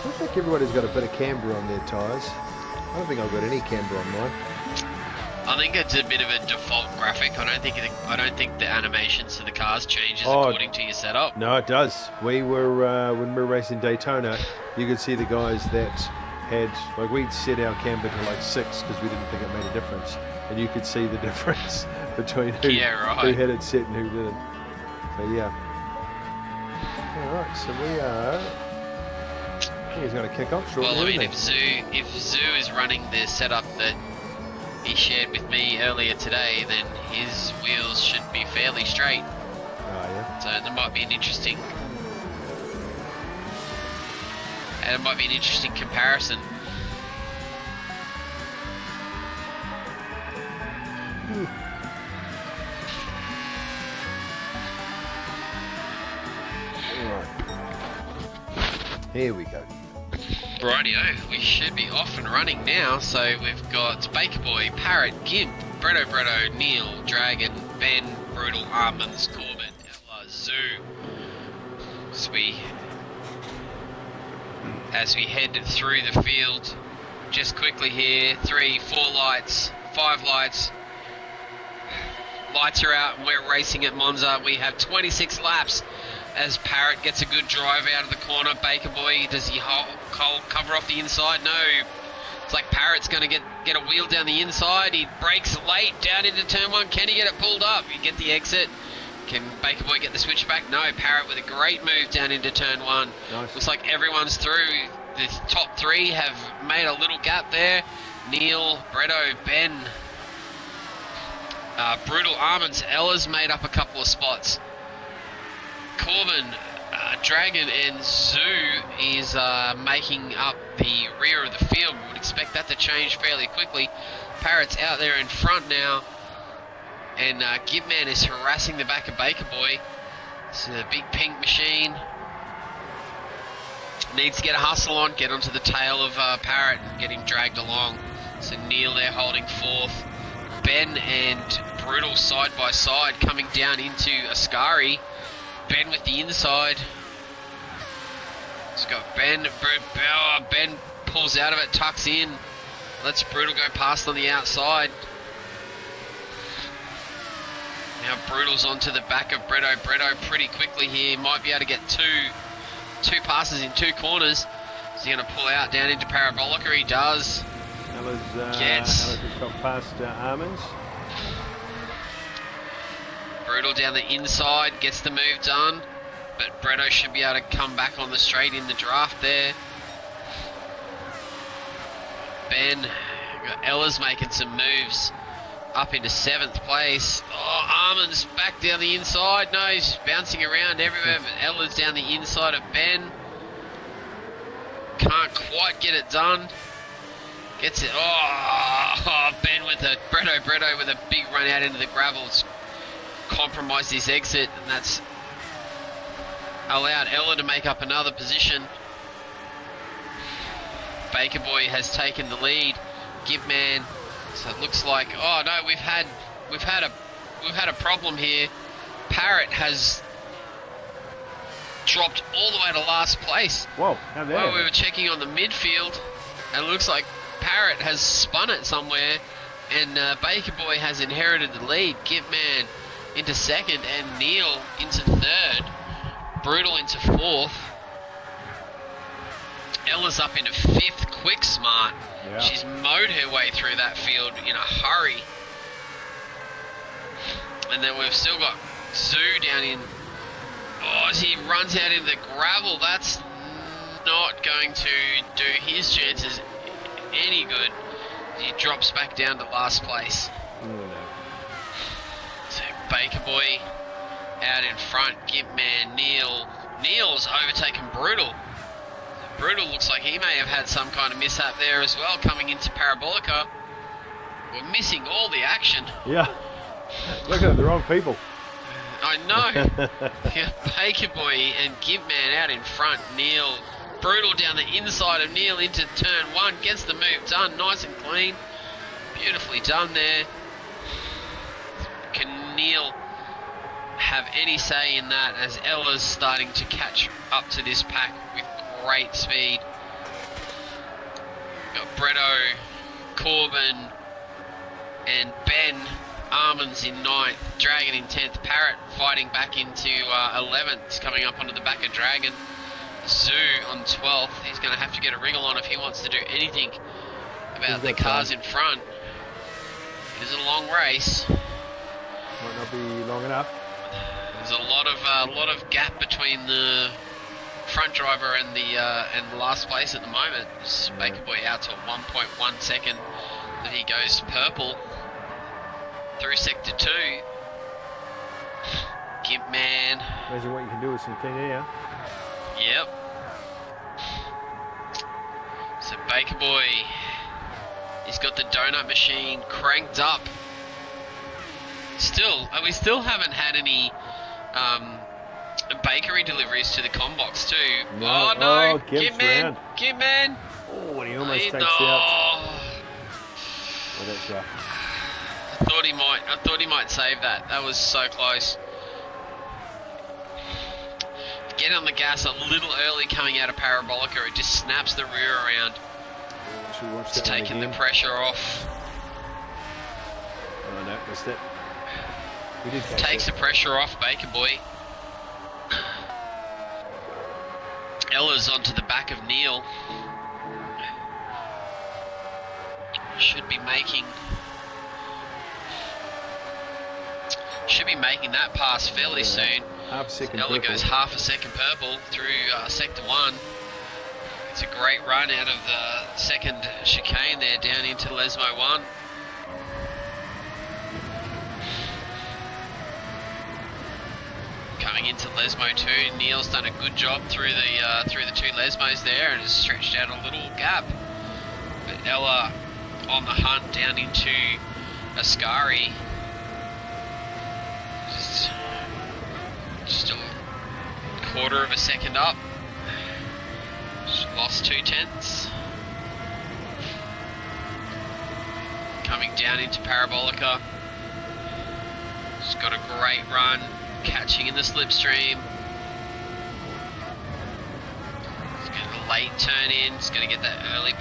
I think everybody's got a bit of camber on their tyres. I don't think I've got any camber on mine.
I think it's a bit of a default graphic. I don't think the animations to the cars changes according to your setup.
No, it does. We were when we were racing Daytona, you could see the guys that had, like, we'd set our camber to like 6 because we didn't think it made a difference, and you could see the difference between who had it set and who didn't. So yeah. All right, so we are. I think he's going to kick off shortly.
Well, I mean, if Zoo is running the setup that he shared with me earlier today, then his wheels should be fairly straight.
Oh yeah.
So there might be an interesting. And it might be an interesting comparison.
Right. Here we go.
Rightio, we should be off and running now. So we've got Baker Boy, Parrot, Gimp, Bretto, Neil, Dragon, Ben, Brutal, Almonds, Corbin, Ella, Zoo. As we head through the field, just quickly here, 3, 4 lights, 5 lights. Lights are out and we're racing at Monza. We have 26 laps as Parrot gets a good drive out of the corner. Baker Boy, does he cover off the inside? No. It's like Parrot's going to get a wheel down the inside. He brakes late down into turn 1. Can he get it pulled up? You get the exit. Can Baker Boy get the switch back? No. Parrot with a great move down into turn 1.
Nice.
Looks like everyone's through. The top 3 have made a little gap there. Neil, Bretto, Ben, Brutal, Almonds, Ella's made up a couple of spots. Corbin, Dragon and Zoo is making up the rear of the field. We would expect that to change fairly quickly. Parrot's out there in front now. And Gibman is harassing the back of Baker Boy. It's a big pink machine. Needs to get a hustle on, get onto the tail of Parrot and get him dragged along. So Neil there holding 4th. Ben and Brutal side by side coming down into Ascari. Ben with the inside. It's got Ben. Ben pulls out of it, tucks in. Lets Brutal go past on the outside. Now Brutal's onto the back of Bretto. Bretto pretty quickly here. Might be able to get two passes in 2 corners. Is he going to pull out down into Parabolica? He does.
Ella's
Gets.
got past Almonds.
Brutal down the inside, gets the move done. But Bretto should be able to come back on the straight in the draft there. Ben, Ella's making some moves up into 7th place. Oh, Almonds back down the inside. No, he's bouncing around everywhere, but Ella's down the inside of Ben. Can't quite get it done. Gets it. Oh, Ben with a Bretto with a big run out into the gravels. Compromised his exit, and that's allowed Ella to make up another position. Baker Boy has taken the lead. Gibman. So it looks like, oh no, we've had a problem here. Parrot has dropped all the way to last place.
Whoa, how there?
Well, we were checking on the midfield, and it looks like Parrot has spun it somewhere, and Baker Boy has inherited the lead. Gibman into 2nd, and Neil into 3rd. Brutal into 4th. Ella's up into 5th, quick smart.
Yeah.
She's mowed her way through that field in a hurry. And then we've still got Zoo down in... Oh, as he runs out into the gravel, that's not going to do his chances any good. He drops back down to last place.
Oh, no.
So Baker Boy out in front, Gimp Man, Neil. Neil's overtaken Brutal. Brutal looks like he may have had some kind of mishap there as well, coming into Parabolica. We're missing all the action.
Yeah. Look at the wrong people.
I know. Yeah, Baker Boy and Gimp Man out in front. Neil, Brutal down the inside of Neil into turn 1. Gets the move done, nice and clean. Beautifully done there. Can Neil have any say in that, as Ella's starting to catch up to this pack with great speed? Got Bretto, Corbin, and Ben. Armands in 9th, Dragon in 10th, Parrot fighting back into 11th. He's coming up onto the back of Dragon. Zoo on 12th. He's going to have to get a wriggle on if he wants to do anything about the cars in front. It is a long race.
Might not be long enough.
There's a lot of gap between the front driver and the last place at the moment. Baker Boy out to 1.1 second. Then he goes purple through sector 2. Gimp Man.
Imagine what you can do with some clean air.
Yep. So Baker Boy, he's got the donut machine cranked up. We still haven't had any bakery deliveries to the Combox too.
No.
Oh no,
Gimp's round.
Gimp Man.
Oh, and he almost takes
no.
out. Oh, that's rough.
I thought he might save that. That was so close. Get on the gas a little early coming out of Parabolica. It just snaps the rear around. It's taking the pressure off.
Oh no, missed it. We did catch
Takes
it.
the pressure off Baker Boy. Ella's onto the back of Neil. Should be making that pass fairly soon.
Half a second
Ella
purple.
goes half a second purple through sector 1. It's a great run out of the second chicane there down into Lesmo 1. Coming into Lesmo 2, Neil's done a good job through the two Lesmos there and has stretched out a little gap. But Ella on the hunt down into Ascari. Just a quarter of a second up. She lost 2/10. Coming down into Parabolica. She's got a great run, catching in the slipstream. She's got a late turn in. She's going to get that early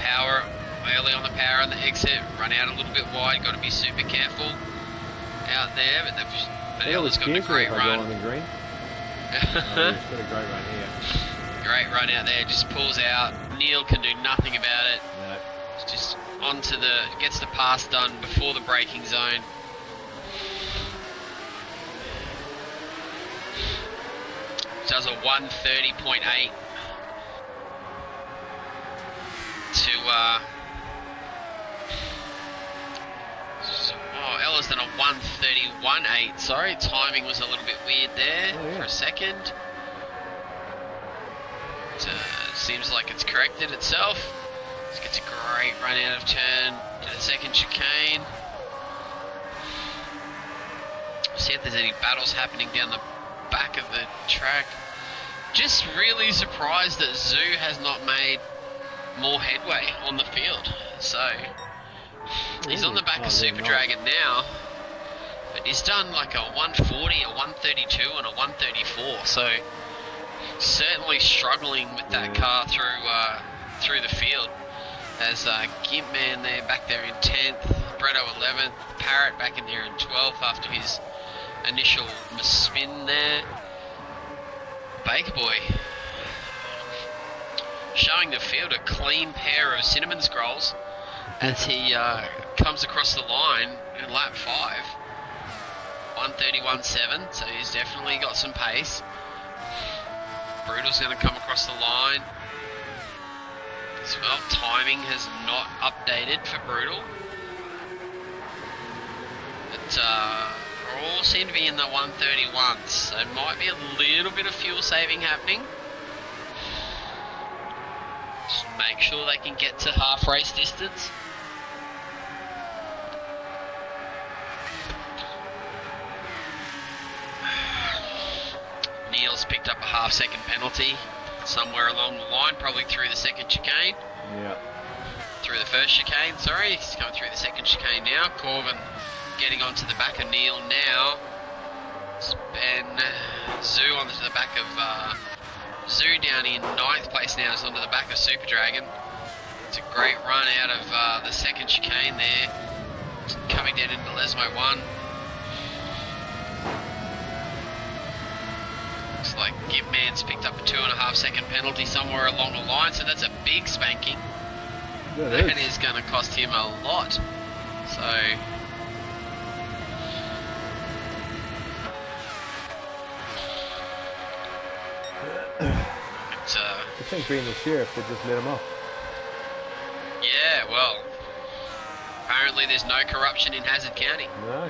on the power on the exit. Run out a little bit wide. Got to be super careful out there. But Ella's got a great run.
On the green. He's got a great run here.
Great run out there, just pulls out. Neil can do nothing about it.
No.
It's just gets the pass done before the braking zone. Does a 1:30.8 Ella's done a 1:31.8. Sorry, timing was a little bit weird there for a second. Seems like it's corrected itself. This gets a great run out of turn to the second chicane. See if there's any battles happening down the back of the track. Just really surprised that Zoo has not made more headway on the field. So he's on the back of Super Dragon now, but he's done like a 140, a 132 and a 134, so certainly struggling with that car through the field. As Gimp Man there, back there in 10th, Bretto 11th, Parrot back in there in 12th after his initial spin there. Baker Boy showing the field a clean pair of cinnamon scrolls as he comes across the line in lap 5. 1:31.7, so he's definitely got some pace. Brutal's going to come across the line. As well, timing has not updated for Brutal. But all seem to be in the 1:31s, so might be a little bit of fuel saving happening. Just make sure they can get to half race distance. Neil's picked up a half-second penalty somewhere along the line, probably through the second chicane.
Yeah.
Through the first chicane, sorry. He's coming through the second chicane now. Corbin getting onto the back of Neil now. And Zoo onto the back of... Zoo down in 9th place now is onto the back of Super Dragon. It's a great run out of the second chicane there. Coming down into Lesmo 1. Looks like Gibman's picked up a 2.5 second penalty somewhere along the line, so that's a big spanking.
Yeah,
That is going to cost him a lot. So...
I think being the sheriff, they just let him off.
Yeah, well, apparently there's no corruption in Hazard County.
No.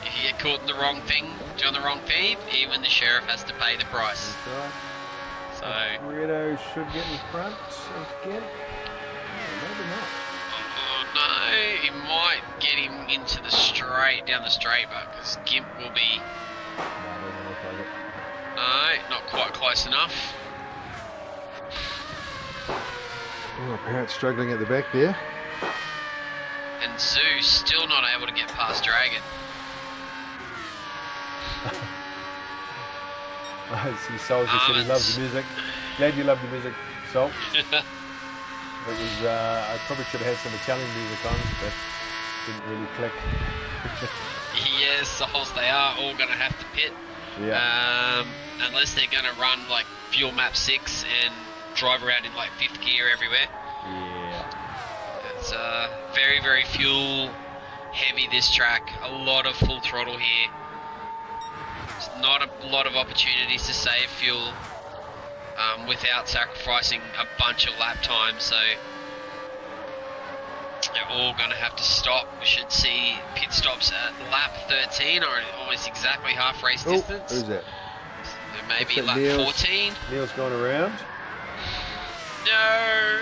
If you get caught in the wrong thing, doing the wrong thing, even the sheriff has to pay the price.
That's right.
So
Rito should get in front again. Oh, maybe not.
oh no, he might get him into the straight, down the straight, but because Gimp will be.
No, it doesn't look like it.
No, not quite close enough.
Oh, Parrot struggling at the back there.
And Zoo still not able to get past Dragon.
Sol just said he loves the music. Glad you love the music, Sol. It was, I probably should have had some Italian music on, but didn't really click.
Yes, Souls, they are all going to have to pit.
Yeah.
Unless they're going to run like fuel map 6 and drive around in like 5th gear everywhere.
Yeah.
It's very, very fuel heavy, this track. A lot of full throttle here. There's not a lot of opportunities to save fuel without sacrificing a bunch of lap time, so they're all going to have to stop. We should see pit stops at lap 13, or almost exactly half race distance.
Who's that?
So maybe
Looks like
lap 14.
Neil's going around.
No!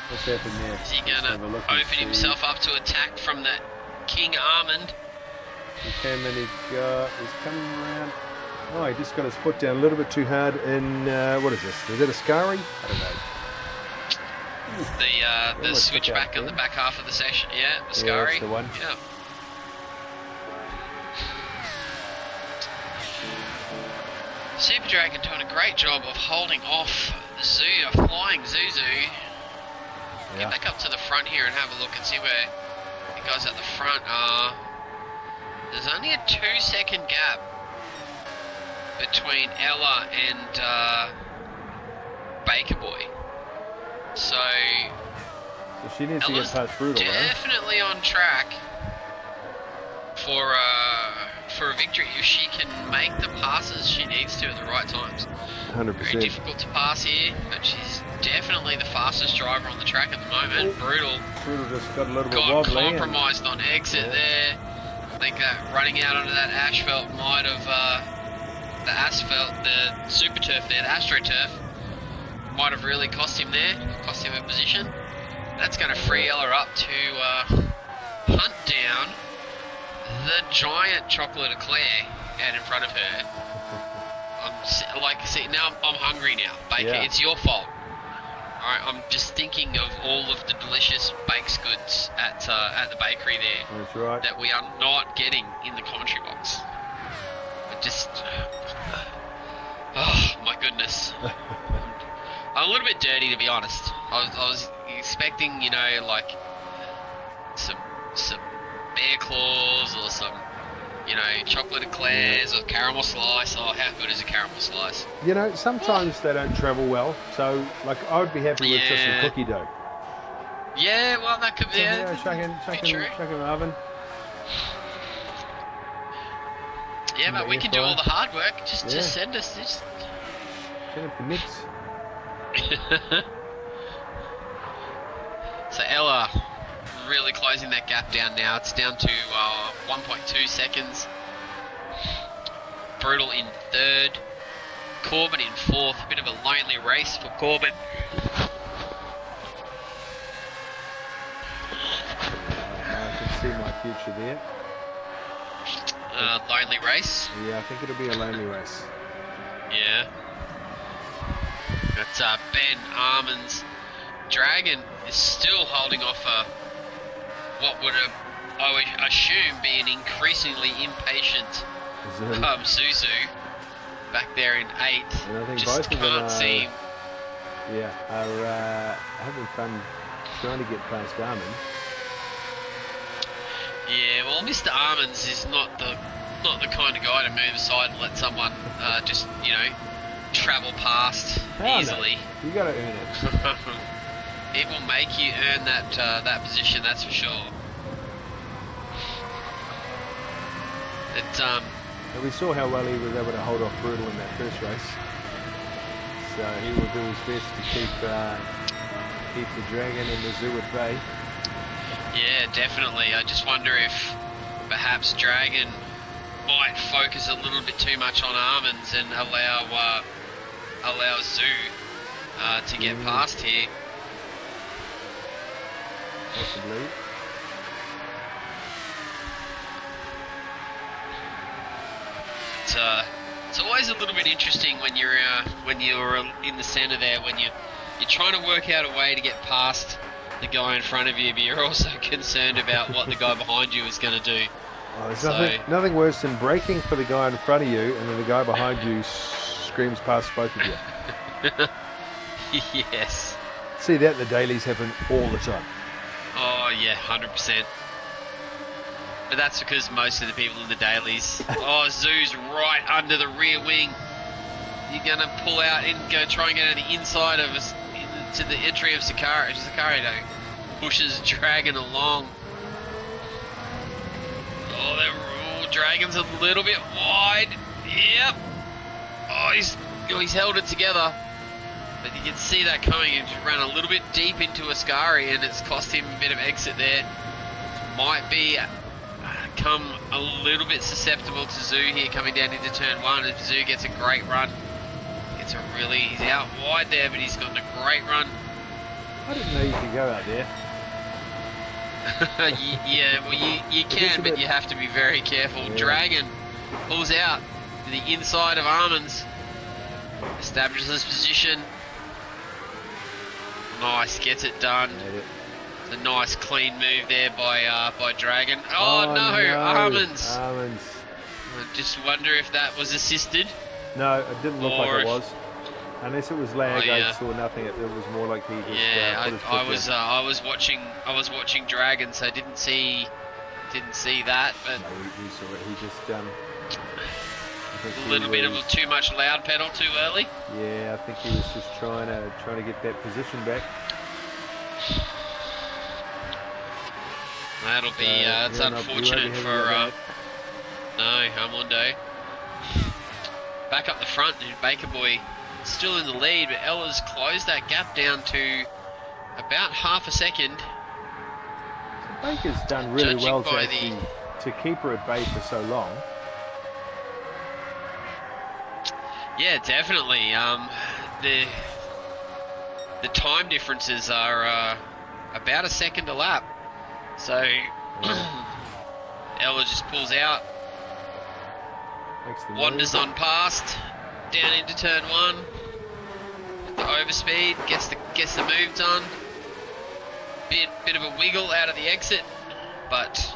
What's happened there?
Is he going to open himself up to attack from that King Almond?
He came in, he's coming around. Oh, he just got his foot down a little bit too hard in, what is this? Is it a Scari? I don't know.
The switchback on the back half of the session, yeah, the Scari.
Yeah, that's the one.
Yeah. Super Dragon doing a great job of holding off Zoo, a flying Zuzu.
Yeah.
Get back up to the front here and have a look and see where the guys at the front are. There's only a 2-second gap between Ella and Baker Boy. So
she needs to get past Brutal,
definitely on track for a victory if she can make the passes she needs to at the right times.
100%.
Very difficult to pass here, but she's definitely the fastest driver on the track at the moment. Brutal
just got a little bit wobbly.
Compromised on exit there. I think that running out onto that asphalt might have the super turf there, the AstroTurf, might have really cost him there, cost him a position. That's going to free Ella up to hunt down the giant chocolate eclair out in front of her. Now I'm hungry now. Baker,
Yeah.
It's your fault. Alright, I'm just thinking of all of the delicious baked goods at the bakery there.
That's right.
That we are not getting in the commentary box. Oh my goodness. I'm a little bit dirty, to be honest. I was expecting, like some bear claws or some, you know, chocolate eclairs or caramel slice. Oh, how good is a caramel slice?
You know, sometimes they don't travel well. So, like, I would be happy with just a cookie dough.
Yeah, well, that could be.
Yeah, chuck in the oven.
Yeah, but we can do all the hard work. Just send us.
Send it for mix.
So Ella really closing that gap down now. It's down to 1.2 seconds. Brutal in third. Corbin in fourth. A bit of a lonely race for Corbin.
I can see my future there.
Lonely race.
Yeah, I think it'll be a lonely race.
Yeah. That's Ben Armand's Dragon is still holding off what would I would assume be an increasingly impatient Zuzu back there in 8th.
And I think
just
both of them
can't seem.
are having fun trying to get past Armand.
Yeah, well, Mr. Armands is not the kind of guy to move aside and let someone just, you know, travel past easily.
No. You got to earn it.
It will make you earn that position, that's for sure.
And we saw how well he was able to hold off Brutal in that first race. So he will do his best to keep the Dragon and the Zoo at bay.
Yeah, definitely. I just wonder if perhaps Dragon might focus a little bit too much on Armands and allow Zoo to get past here.
Possibly.
It's always a little bit interesting when you're in the centre there, when you're trying to work out a way to get past the guy in front of you, but you're also concerned about what the guy behind you is going to do.
Oh, there's nothing worse than braking for the guy in front of you and then the guy behind you screams past both of you.
Yes.
See that the dailies happen all the time.
Oh yeah, 100%. But that's because most of the people in the dailies. Oh, Zoo's right under the rear wing. You're gonna pull out and try and get on the inside of us to the entry of Sicario. Sicario pushes Dragon along. Oh, Dragon's a little bit wide. Yep. Oh, he's held it together. But you can see that coming. He just ran a little bit deep into Ascari and it's cost him a bit of exit there. Might be come a little bit susceptible to Zoo here coming down into turn 1. If Zoo gets a great run, he's out wide there, but he's gotten a great run.
I didn't know you could go out there.
Yeah, well you can, but you have to be very careful. Yeah. Dragon pulls out to the inside of Armands, establishes position. Nice, gets it done. It's a nice clean move there by Dragon. Oh no, Armands.
I
just wonder if that was assisted.
No, it didn't look like it was. Unless it was lag, I saw nothing. It was more like he just.
Yeah, I was watching Dragon, so I didn't see that. But
no, we saw it. He just
a little bit of too much loud pedal too early.
Yeah, I think he was just trying to get that position back.
That'll be it's unfortunate for Armando. Back up the front, Baker Boy still in the lead, but Ella's closed that gap down to about half a second.
So Baker's done really well to keep her at bay for so long.
Yeah, definitely. The time differences are about a second a lap. So Ella just pulls out, wanders on past, down into turn 1. The overspeed gets the move done. Bit of a wiggle out of the exit, but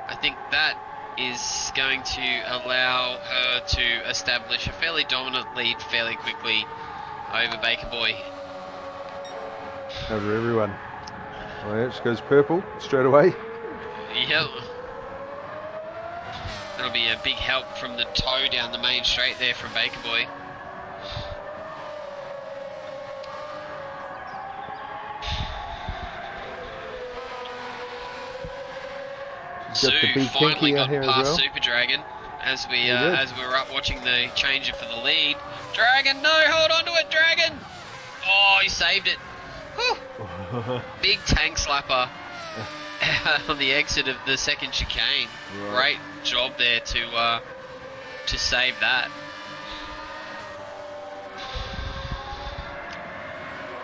I think that is going to allow her to establish a fairly dominant lead fairly quickly over Baker Boy.
Over everyone. Well, it just goes purple straight away.
Yep. That'll be a big help from the toe down the main straight there from Baker Boy. Sue finally got past Super Dragon as we were up watching the changer for the lead. Dragon, no, hold on to it, Dragon! Oh, he saved it. Whew. Big tank slapper on the exit of the second chicane. Right. Great job there to save that.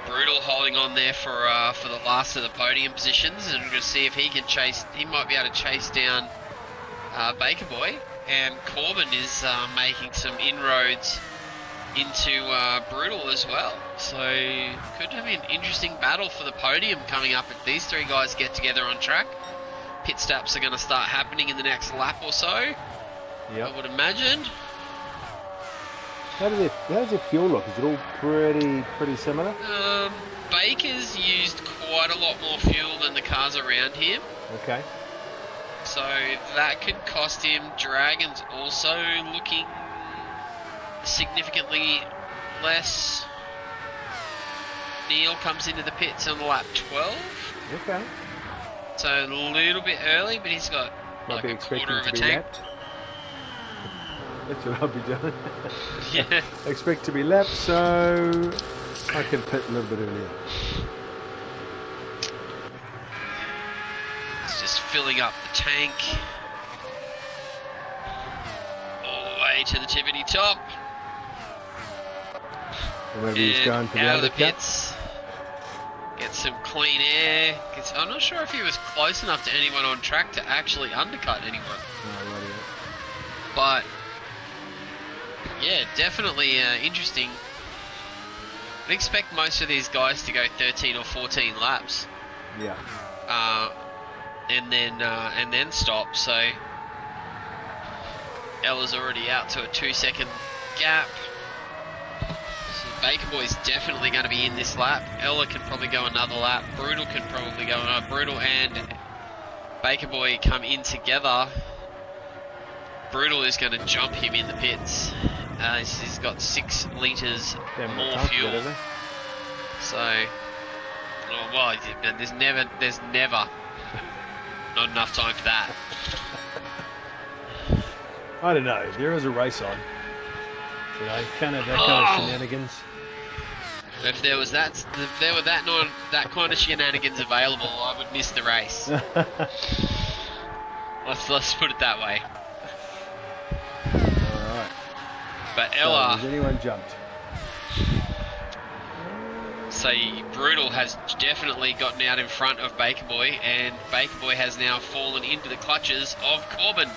Brutal holding on there for the last of the podium positions, and we're going to see if he can chase. He might be able to chase down Baker Boy, and Corbin is making some inroads into Brutal as well. So could have an interesting battle for the podium coming up if these three guys get together on track. Pit stops are going to start happening in the next lap or so. Yep. I would imagine.
How does it fuel look? Is it all pretty similar?
Baker's used quite a lot more fuel than the cars around him.
Okay.
So that could cost him. Dragon's also looking significantly less. Neil comes into the pits on lap 12.
Okay.
So a little bit early, but he's got like a quarter of a tank.
That's what I'll be doing.
Yeah.
Expect to be lapped, so I can pit a little bit earlier.
It's just filling up the tank. All the way to the tippity top.
Or maybe he's going for the
out of the
undercut.
pits. Get some clean air. I'm not sure if he was close enough to anyone on track to actually undercut anyone.
No, right.
But yeah, definitely interesting. I'd expect most of these guys to go 13 or 14 laps.
Yeah.
And then stop. So Ella's already out to a 2-second gap. So Baker Boy's definitely going to be in this lap. Ella can probably go another lap. Brutal can probably go another. Brutal and Baker Boy come in together. Brutal is going to jump him in the pits. He's got 6 litres more fuel. So, well, there's never not enough time for that.
I don't know. There is a race on. You know, kind of that kind of shenanigans.
If there were that kind of shenanigans available, I would miss the race. Let's put it that way. But Ella...
Has anyone jumped?
So Brutal has definitely gotten out in front of Baker Boy, and Baker Boy has now fallen into the clutches of Corbin.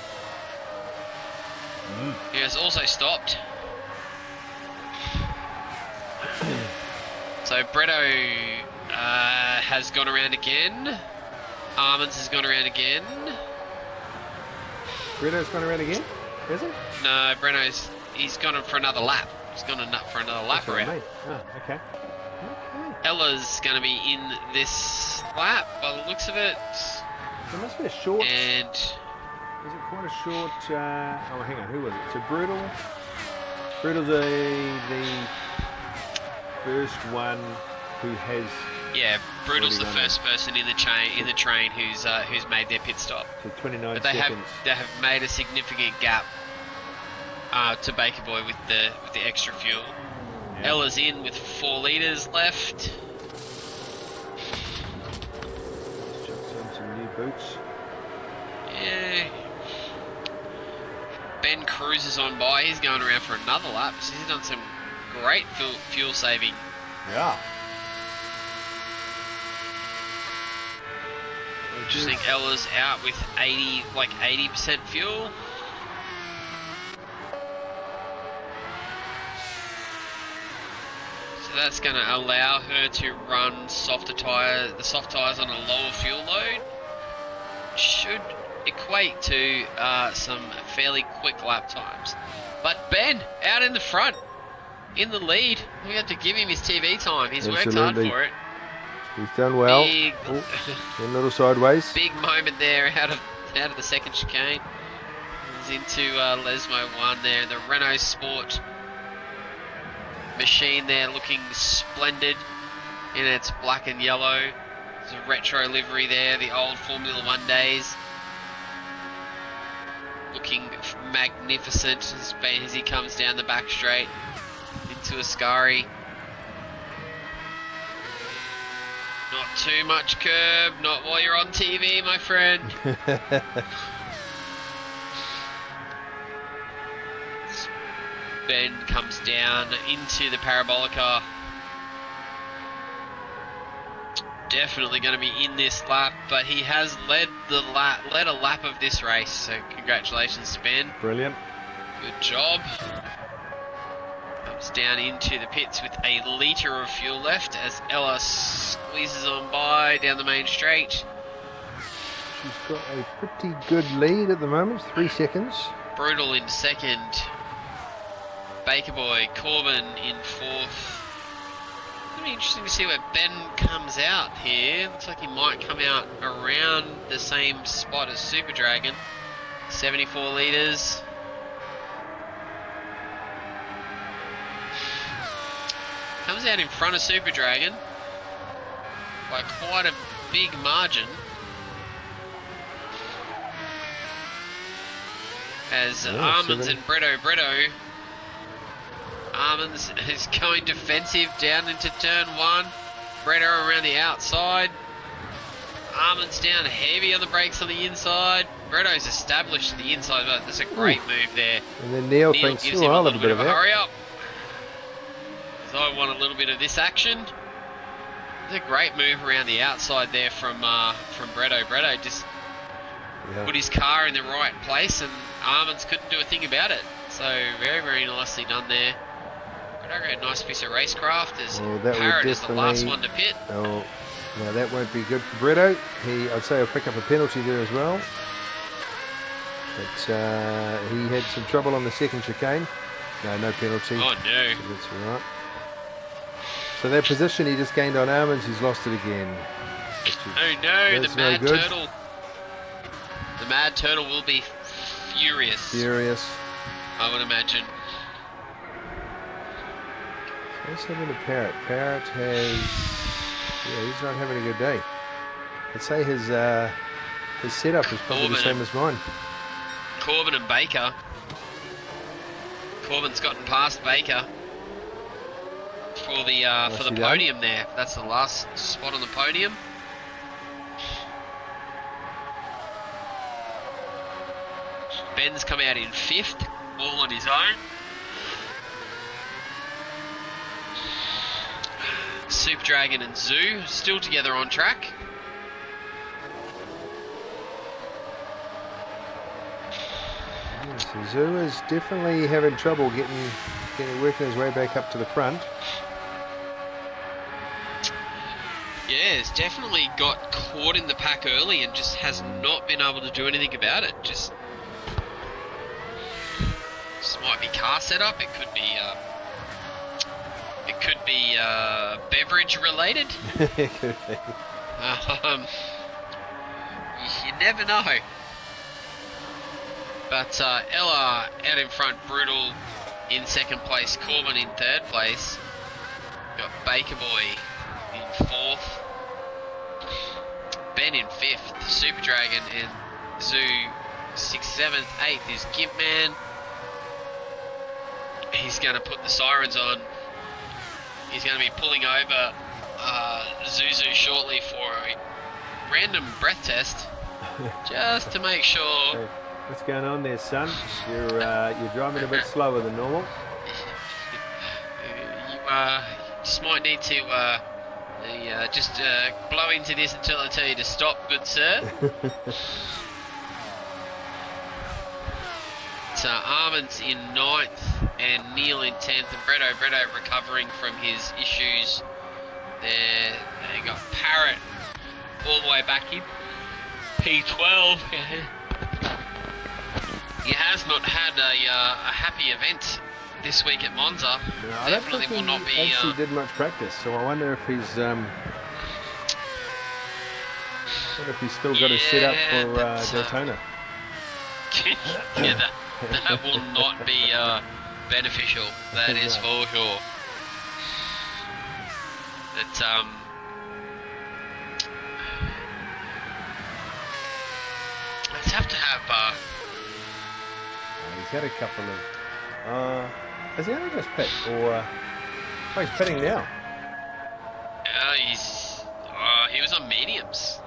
He has also stopped. So Bretto has gone around again. Armands has gone around again.
Bretto's gone around again? Is it?
No, Bretto's... He's gone for another lap. He's gone for another lap around.
Oh, okay.
Ella's going to be in this lap by the looks of it.
There must be a short.
And
is it quite a short? Oh, hang on. Who was it? So Brutal. Brutal's the first one who has.
Yeah, Brutal's the first person in the train who's made their pit stop.
So 29
but they
seconds.
They have made a significant gap to Baker Boy with the extra fuel. Yeah. Ella's in with 4 litres left.
Chucks on some new boots.
Yeah. Ben cruises on by. He's going around for another lap. So he's done some great fuel saving.
Yeah.
I just think Ella's out with 80% fuel. That's going to allow her to run the soft tyres on a lower fuel load. Should equate to some fairly quick lap times. But Ben, out in the front, in the lead. We have to give him his TV time. He's worked hard for it.
He's done well. A little sideways.
Big moment there out of the second chicane. He's into Lesmo 1 there. The Renault Sport machine there looking splendid in its black and yellow. There's a retro livery there, the old Formula 1 days. Looking magnificent as he comes down the back straight into Ascari. Not too much curb, not while you're on TV, my friend. Ben comes down into the Parabolica. Definitely going to be in this lap, but he has led a lap of this race, so congratulations to Ben.
Brilliant.
Good job. Comes down into the pits with a litre of fuel left as Ella squeezes on by down the main straight.
She's got a pretty good lead at the moment, 3 seconds.
Brutal in second. Baker Boy, Corbin in fourth. It'll be interesting to see where Ben comes out here. Looks like he might come out around the same spot as Super Dragon. 74 litres. Comes out in front of Super Dragon by quite a big margin. As Armands and Bretto. Armands is going defensive down into turn 1. Bretto around the outside. Armands down heavy on the brakes on the inside. Bretto's established to the inside, but that's a great move there.
And then Neil thinks,
gives him a little bit of a
that.
hurry up. So I want a little bit of this action. It's a great move around the outside there from Bretto. Bretto just put his car in the right place, and Armands couldn't do a thing about it. So very, very nicely done there. Bretto, a nice piece of racecraft as Parrot is the last one to pit.
Oh, now that won't be good for Bretto. I'd say he'll pick up a penalty there as well. But he had some trouble on the second chicane. No penalty.
Oh no.
So that's all right. So that position he just gained on Armands, he's lost it again.
Oh no, the Mad Turtle. The Mad Turtle will be furious. I would imagine.
Let's have a look at Parrot. Parrot has... Yeah, he's not having a good day. I'd say his setup is probably the same as mine.
Corbin and Baker. Corbin's gotten past Baker for the podium there. That's the last spot on the podium. Ben's come out in 5th, all on his own. Super Dragon and Zoo still together on track.
Yeah, so Zoo is definitely having trouble working his way back up to the front.
Yeah, it's definitely got caught in the pack early and just has not been able to do anything about it. Just might be car setup. It could be beverage related.
It could be.
You never know. But Ella out in front, Brutal in second place, Corbin in third place. Got Baker Boy in 4th, Ben in 5th, Super Dragon and Zoo 6th, 7th, 8th is Gimpman. He's going to put the sirens on. He's going to be pulling over Zuzu shortly for a random breath test, just to make sure.
Hey, what's going on there, son? You're driving a bit slower than normal.
You just might need to just blow into this until I tell you to stop, good sir. So Armands in 9th and Neil in 10th, and Bretto recovering from his issues there. They got Parrot all the way back in P12. He has not had a happy event this week at Monza.
No, I don't think
will not be.
Actually, did much practice, so I wonder if he's still got his set up for Daytona.
Yeah, that will not be beneficial. That is for sure. It's let's have to have.
He's had a couple of. Has he only just pit, or he's pitting now?
He was on mediums.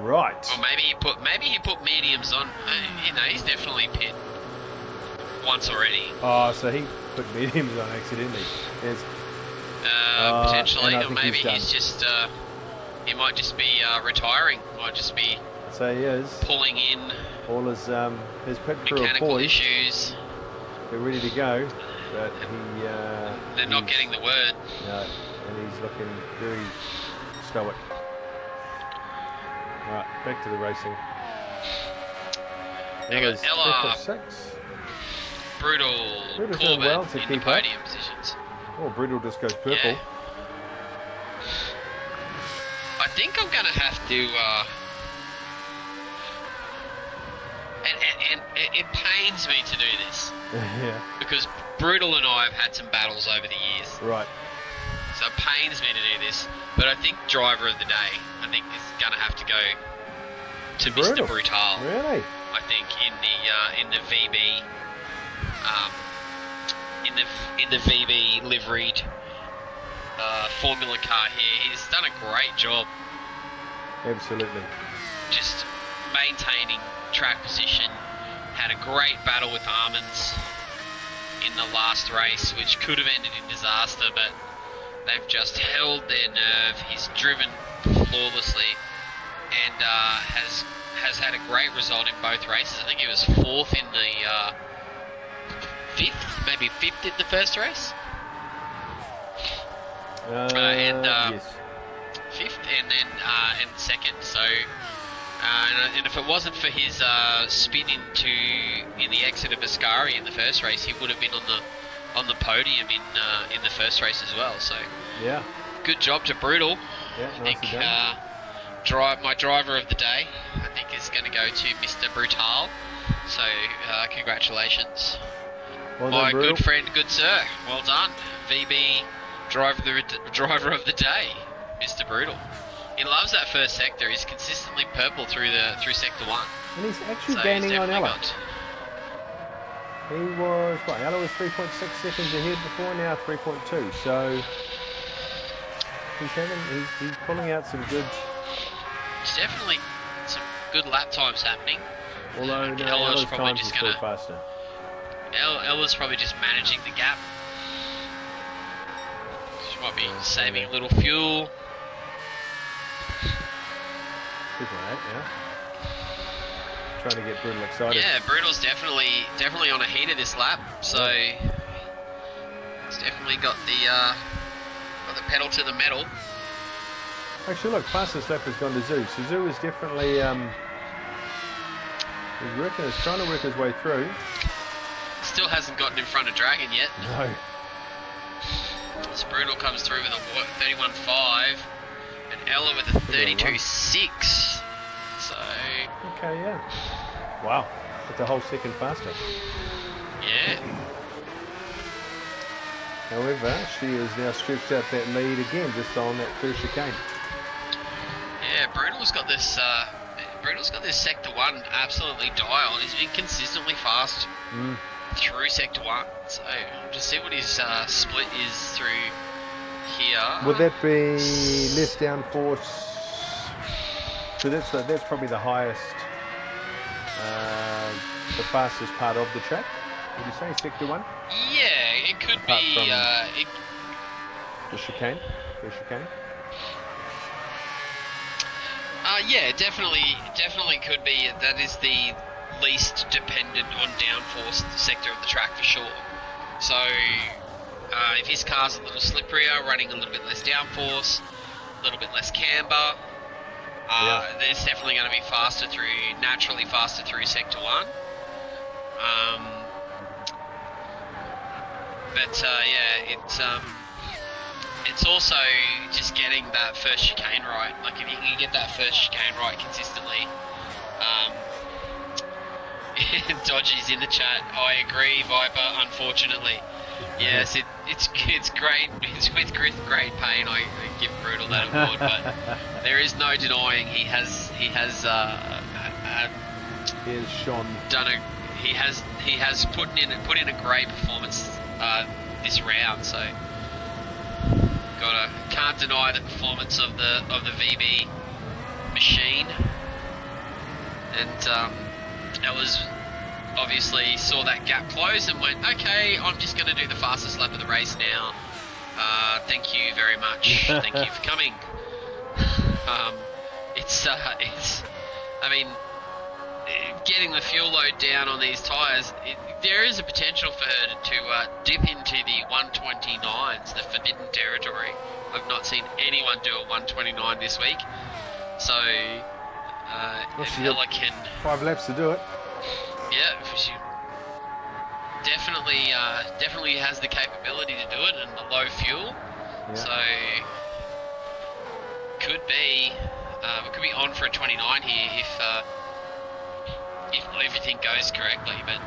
Right.
Or maybe he put mediums on. He's definitely pit once already.
Oh, so he put mediums on accidentally. There's,
potentially, or maybe
he's
just he might just be retiring. Might just be.
So he is
pulling in
all his pit crew
mechanical
of boys.
issues.
They're ready to go, but
they're not getting the word.
No, and he's looking very stoic. Right, back to the racing.
There goes Ella.
6.
Brutal.
Brutal's doing well to
in
keep
the podium positions.
Oh, Brutal just goes purple.
Yeah. I think I'm going to have to. And it pains me to do this.
Yeah.
Because Brutal and I have had some battles over the years.
Right.
So it pains me to do this. But I think driver of the day, I think is going to have to go to Mr. Brutal.
Really?
I think in the VB, in the VB liveried Formula car here, he's done a great job.
Absolutely.
Just maintaining track position. Had a great battle with Armins in the last race, which could have ended in disaster, but they've just held their nerve. He's driven flawlessly and has had a great result in both races. I think he was 4th in the 5th, maybe 5th in the first race.
Yes.
5th and then and 2nd. So and if it wasn't for his spin in the exit of Ascari in the first race, he would have been on the podium in the first race as well. So
yeah,
good job to Brutal.
Yeah,
I think my driver of the day, I think, is going to go to Mr. Brutal. So congratulations,
well
my
done,
good friend, good sir. Well done, VB driver of the day, Mr. Brutal. He loves that first sector. He's consistently purple through sector 1.
And he's actually
So
gaining
he's
on
definitely
Ella. He was, Ella was 3.6 seconds ahead before, now 3.2. So he's pulling out some good.
There's definitely some good lap times happening.
Although
Ella's probably
times
just
are
going
still faster.
Ella's probably just managing the gap. She might be saving a little fuel.
Super 8, yeah. Trying to get Brutal excited.
Yeah, Brutal's definitely on a heater this lap, so he's definitely got the pedal to the metal.
Actually, look, fastest lap has gone to Zoo. So Zoo is definitely he's trying to work his way through.
Still hasn't gotten in front of Dragon yet.
No.
So Brutal comes through with a 31.5 and Ella with a 32.6. So
okay, yeah. Wow, that's a whole second faster.
yeah.
However, she has now stretched out that lead again, just on that first chicane.
Yeah, Brutal's got this sector 1 absolutely dialed. He's been consistently fast through sector 1. So just see what his split is through here.
Would that be less downforce? So that's probably the highest, the fastest part of the track. Would you say sector 1?
Yeah, it could
Apart
be.
The chicane, first chicane.
Yeah, definitely could be. That is the least dependent on downforce sector of the track for sure. So if his car's a little slipperier, running a little bit less downforce, a little bit less camber, there's definitely going to be naturally faster through sector 1. It's also just getting that first chicane right. Like if you can get that first chicane right consistently, Dodgy's in the chat. I agree, Viper. Unfortunately, yes, it's great. It's with great pain. I give Brutal that award, but there is no denying he has
He has shone.
He has put in a great performance this round. So can't deny the performance of the VB machine. And Ella's obviously saw that gap close and went, okay, I'm just going to do the fastest lap of the race now. Thank you very much. Thank you for coming. I mean, getting the fuel load down on these tyres, there is a potential for her to dip into the 129s, the forbidden territory. I've not seen anyone do a 129 this week. So, if Ella can...
5 laps to do it.
Yeah, she definitely has the capability to do it and the low fuel.
Yeah.
So, we could be on for a 29 here if everything goes correctly, but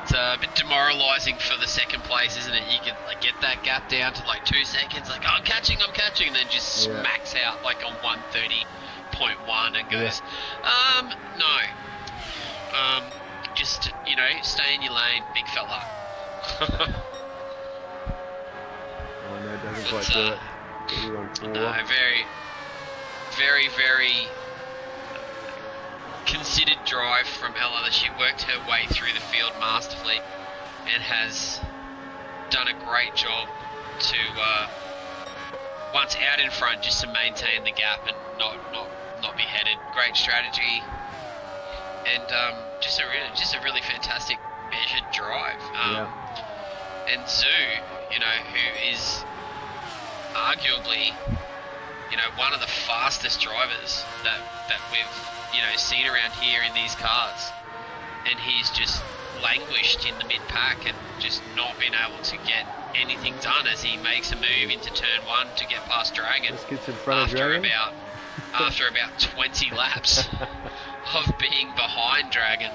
it's a bit demoralising for the second place, isn't it? You can get that gap down to 2 seconds, oh, I'm catching, and then just smacks out on 130.1 and goes, no. Just, stay in your lane, big fella.
Oh no, it doesn't quite do it. 31.4.
No, very, very, very considered drive from Ella, that she worked her way through the field masterfully and has done a great job to, once out in front, just to maintain the gap and not be headed. Great strategy. And just a really fantastic measured drive. And Zoo, who is arguably, one of the fastest drivers that we've seen around here in these cars, and he's just languished in the mid pack and just not been able to get anything done as he makes a move into turn 1 to get past Dragon.
Just gets in front of Dragon
after about 20 laps of being behind Dragon,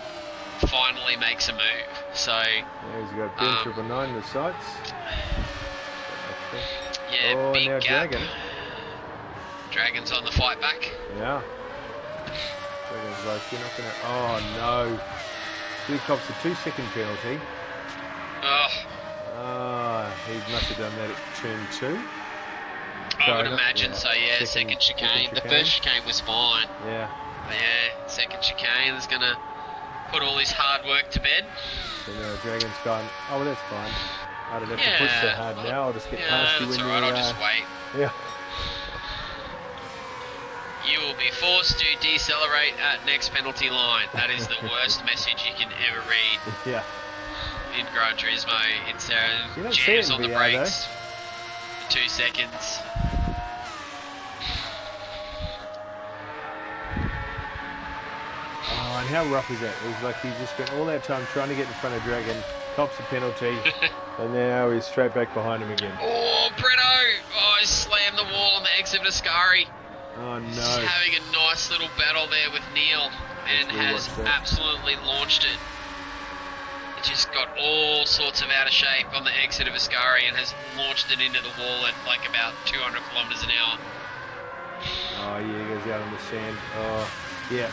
finally makes a move. So
he's got Ben 999 in the sights.
Yeah, big
now
gap.
Dragon's
on the fight back.
Yeah. Dragon's like, you're not gonna. Oh no! He cops a 2-second penalty. He must have done that at turn 2.
I would imagine so. Yeah, second chicane. The first chicane was fine.
Yeah.
But yeah, second chicane is gonna put all his hard work to bed.
So now Dragon's gone, oh well, that's fine. I don't have to push so hard now, I'll just get past you when
alright, I'll just wait.
Yeah.
You will be forced to decelerate at next penalty line. That is the worst message you can ever read.
Yeah.
In Gran Turismo. It's jams on the brakes for 2 seconds.
Oh, and how rough is that? It was like he just spent all that time trying to get in front of Dragon, cops a penalty, and now he's straight back behind him again.
Oh, Breno! Oh, he slammed the wall on the exit of Ascari.
Oh, no.
Just having a nice little battle there with Neil, and has absolutely launched it. It just got all sorts of out of shape on the exit of Ascari and has launched it into the wall at about 200 kilometres an hour.
Oh, yeah, he goes out on the sand. Oh, yeah,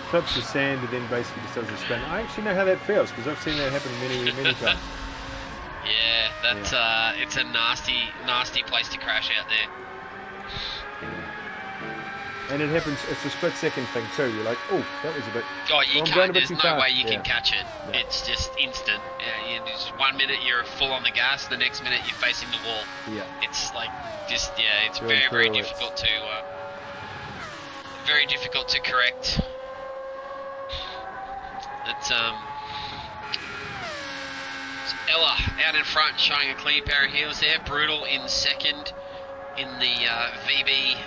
clips the sand and then basically just does a spin. I actually know how that feels because I've seen that happen many times.
Yeah, that's it's a nasty place to crash out there.
And it happens, it's a split-second thing too. You're like, oh, that was a bit...
Oh, you can't, there's no way you can
Yeah.
catch it.
No.
It's just instant. Yeah, just 1 minute you're full on the gas, the next minute you're facing the wall.
Yeah.
It's it's
Going
very
through it.
difficult to correct. It's Ella out in front, showing a clean pair of heels there. Brutal in second in the VB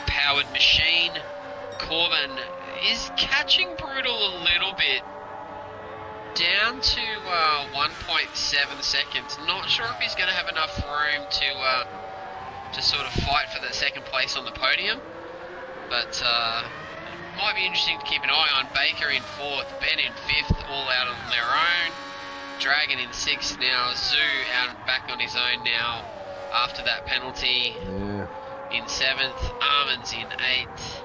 powered machine. Corbin is catching Brutal a little bit, down to 1.7 seconds. Not sure if he's going to have enough room to sort of fight for that second place on the podium, but might be interesting to keep an eye on. Baker in 4th, Ben in 5th, all out on their own. Dragon in 6th now. Zoo out back on his own now after that penalty.
Yeah.
In 7th, Armands in 8th,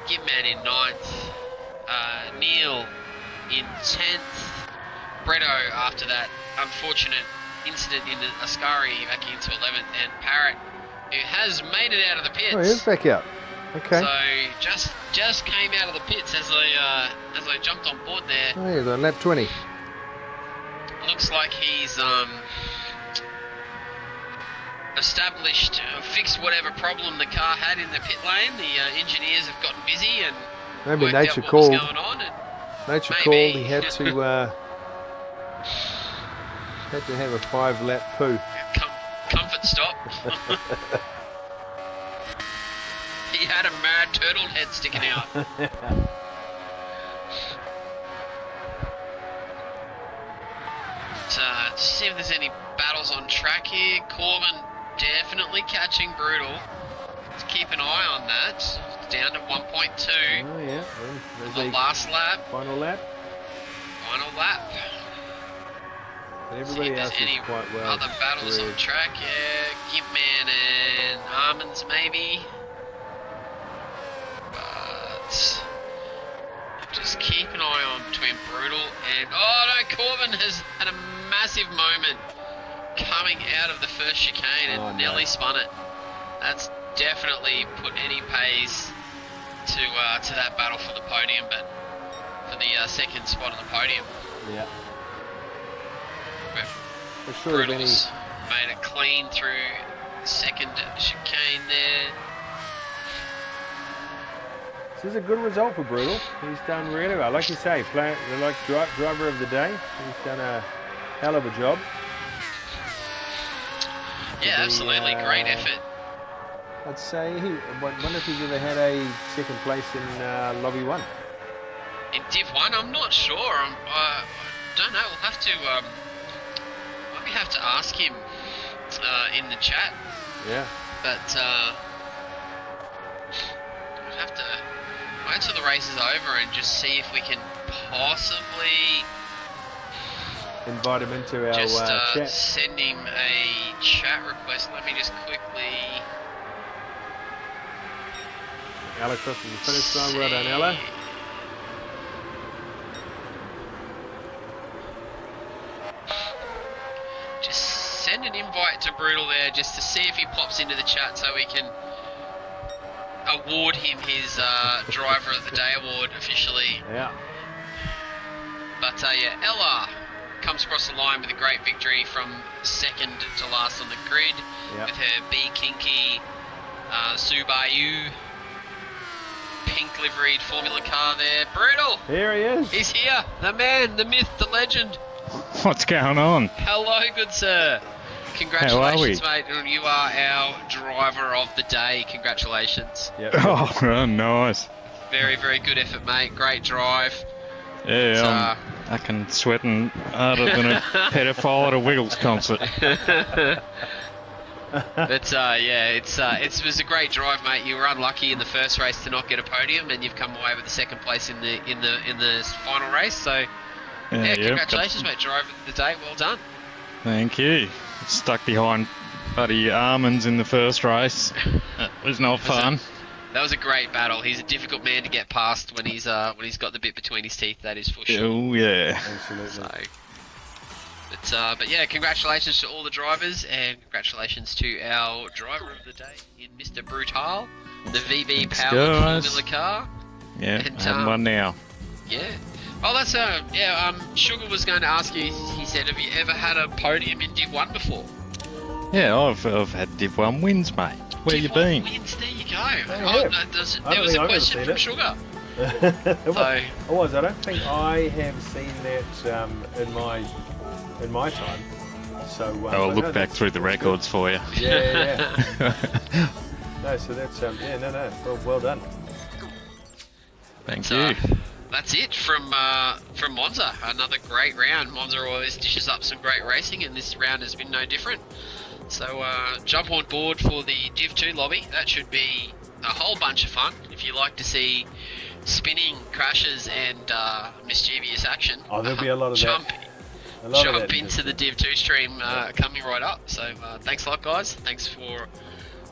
Gibman in 9th, Neil in 10th, Bretto after that unfortunate incident in the Ascari back into 11th, and Parrot, who has made it out of the pits.
Oh, he is back out. Okay.
So just came out of the pits as I jumped on board there.
Oh, he's on lap 20.
Looks like he's fixed whatever problem the car had in the pit lane. The engineers have gotten busy and
Maybe
worked
nature
out what
called.
was going on. And
Nature
maybe.
called. He had to have a 5-lap poo.
Comfort stop. He had a mad turtle head sticking out. Let's see if there's any battles on track here. Corbin definitely catching Brutal. Let's keep an eye on that. It's down to 1.2.
Oh yeah.
The last lap.
Final lap.
Final lap.
And
See
everybody
if there's
else
any
is quite well.
other battles on
spread.
track. Yeah, Gibman and Armands maybe. But just keep an eye on between Brutal and... Oh no, Corbin has had a massive moment coming out of the first chicane and nearly spun it. That's definitely put any pace to that battle for the podium, but for the second spot on the podium.
Yeah.
But
For sure, if any.
Brutal's made it clean through the second chicane there.
This is a good result for Brutal. He's done really well. Like you say, driver of the day. He's done a hell of a job.
Yeah, absolutely. Great effort.
I'd say I wonder if he's ever had a second place in Lobby 1.
In Div 1, I'm not sure. I don't know. We'll have to... maybe have to ask him in the chat.
Yeah.
But we'll have to wait till the race is over and just see if we can possibly
Invite him into our
just
chat.
send him a chat request. Let me just quickly...
Ella crosses the finish line. Well done, Ella.
Just send an invite to Brutal there just to see if he pops into the chat so we can award him his Driver of the Day award officially.
Yeah.
But yeah, Ella comes across the line with a great victory from second to last on the grid with her B Kinky Subaru pink liveried Formula car there. Brutal!
Here he is.
He's here! The man, the myth, the legend.
What's going on?
Hello, good sir. Congratulations,
How are
mate. You are our driver of the day. Congratulations.
Yep.
Oh, nice.
Very, very good effort, mate. Great drive.
Yeah, I can sweating harder than a pedophile at a Wiggles concert.
But yeah, it was a great drive, mate. You were unlucky in the first race to not get a podium, and you've come away with the second place in the final race. So yeah, congratulations, mate. Driver of the day. Well done.
Thank you. Stuck behind buddy Armands in the first race. That was not fun.
That was a great battle. He's a difficult man to get past when he's got the bit between his teeth. That is for sure.
Oh yeah.
Absolutely.
So, but yeah, congratulations to all the drivers, and congratulations to our driver of the day in Mr. Brutal, the VB powered Formula car.
Yeah,
And,
I have one now.
Yeah. Oh, that's Sugar was going to ask you. He said, "Have you ever had a podium in Div 1 before?"
Yeah, I've had Div 1 wins, mate. Where
Div
you
1
been?
Wins, there you go.
Yeah.
There was a question from Sugar. So,
I don't think I have seen that in my time. So
I'll look back through the records for you.
Yeah. No, so that's well done.
Thank you.
That's it from Monza. Another great round. Monza always dishes up some great racing, and this round has been no different. So jump on board for the Div 2 lobby. That should be a whole bunch of fun. If you like to see spinning, crashes, and mischievous action.
Oh, there'll be a lot of
jump,
that. A lot of
Jump
that
into the Div 2 stream coming right up. So thanks a lot, guys. Thanks for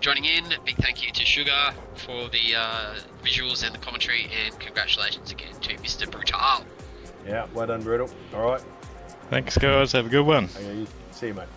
joining in. Big thank you to Sugar for the visuals and the commentary, and congratulations again to Mr. Brutal.
Yeah, well done, Brutal. All right.
Thanks, guys. Have a good one.
Okay, see you, mate.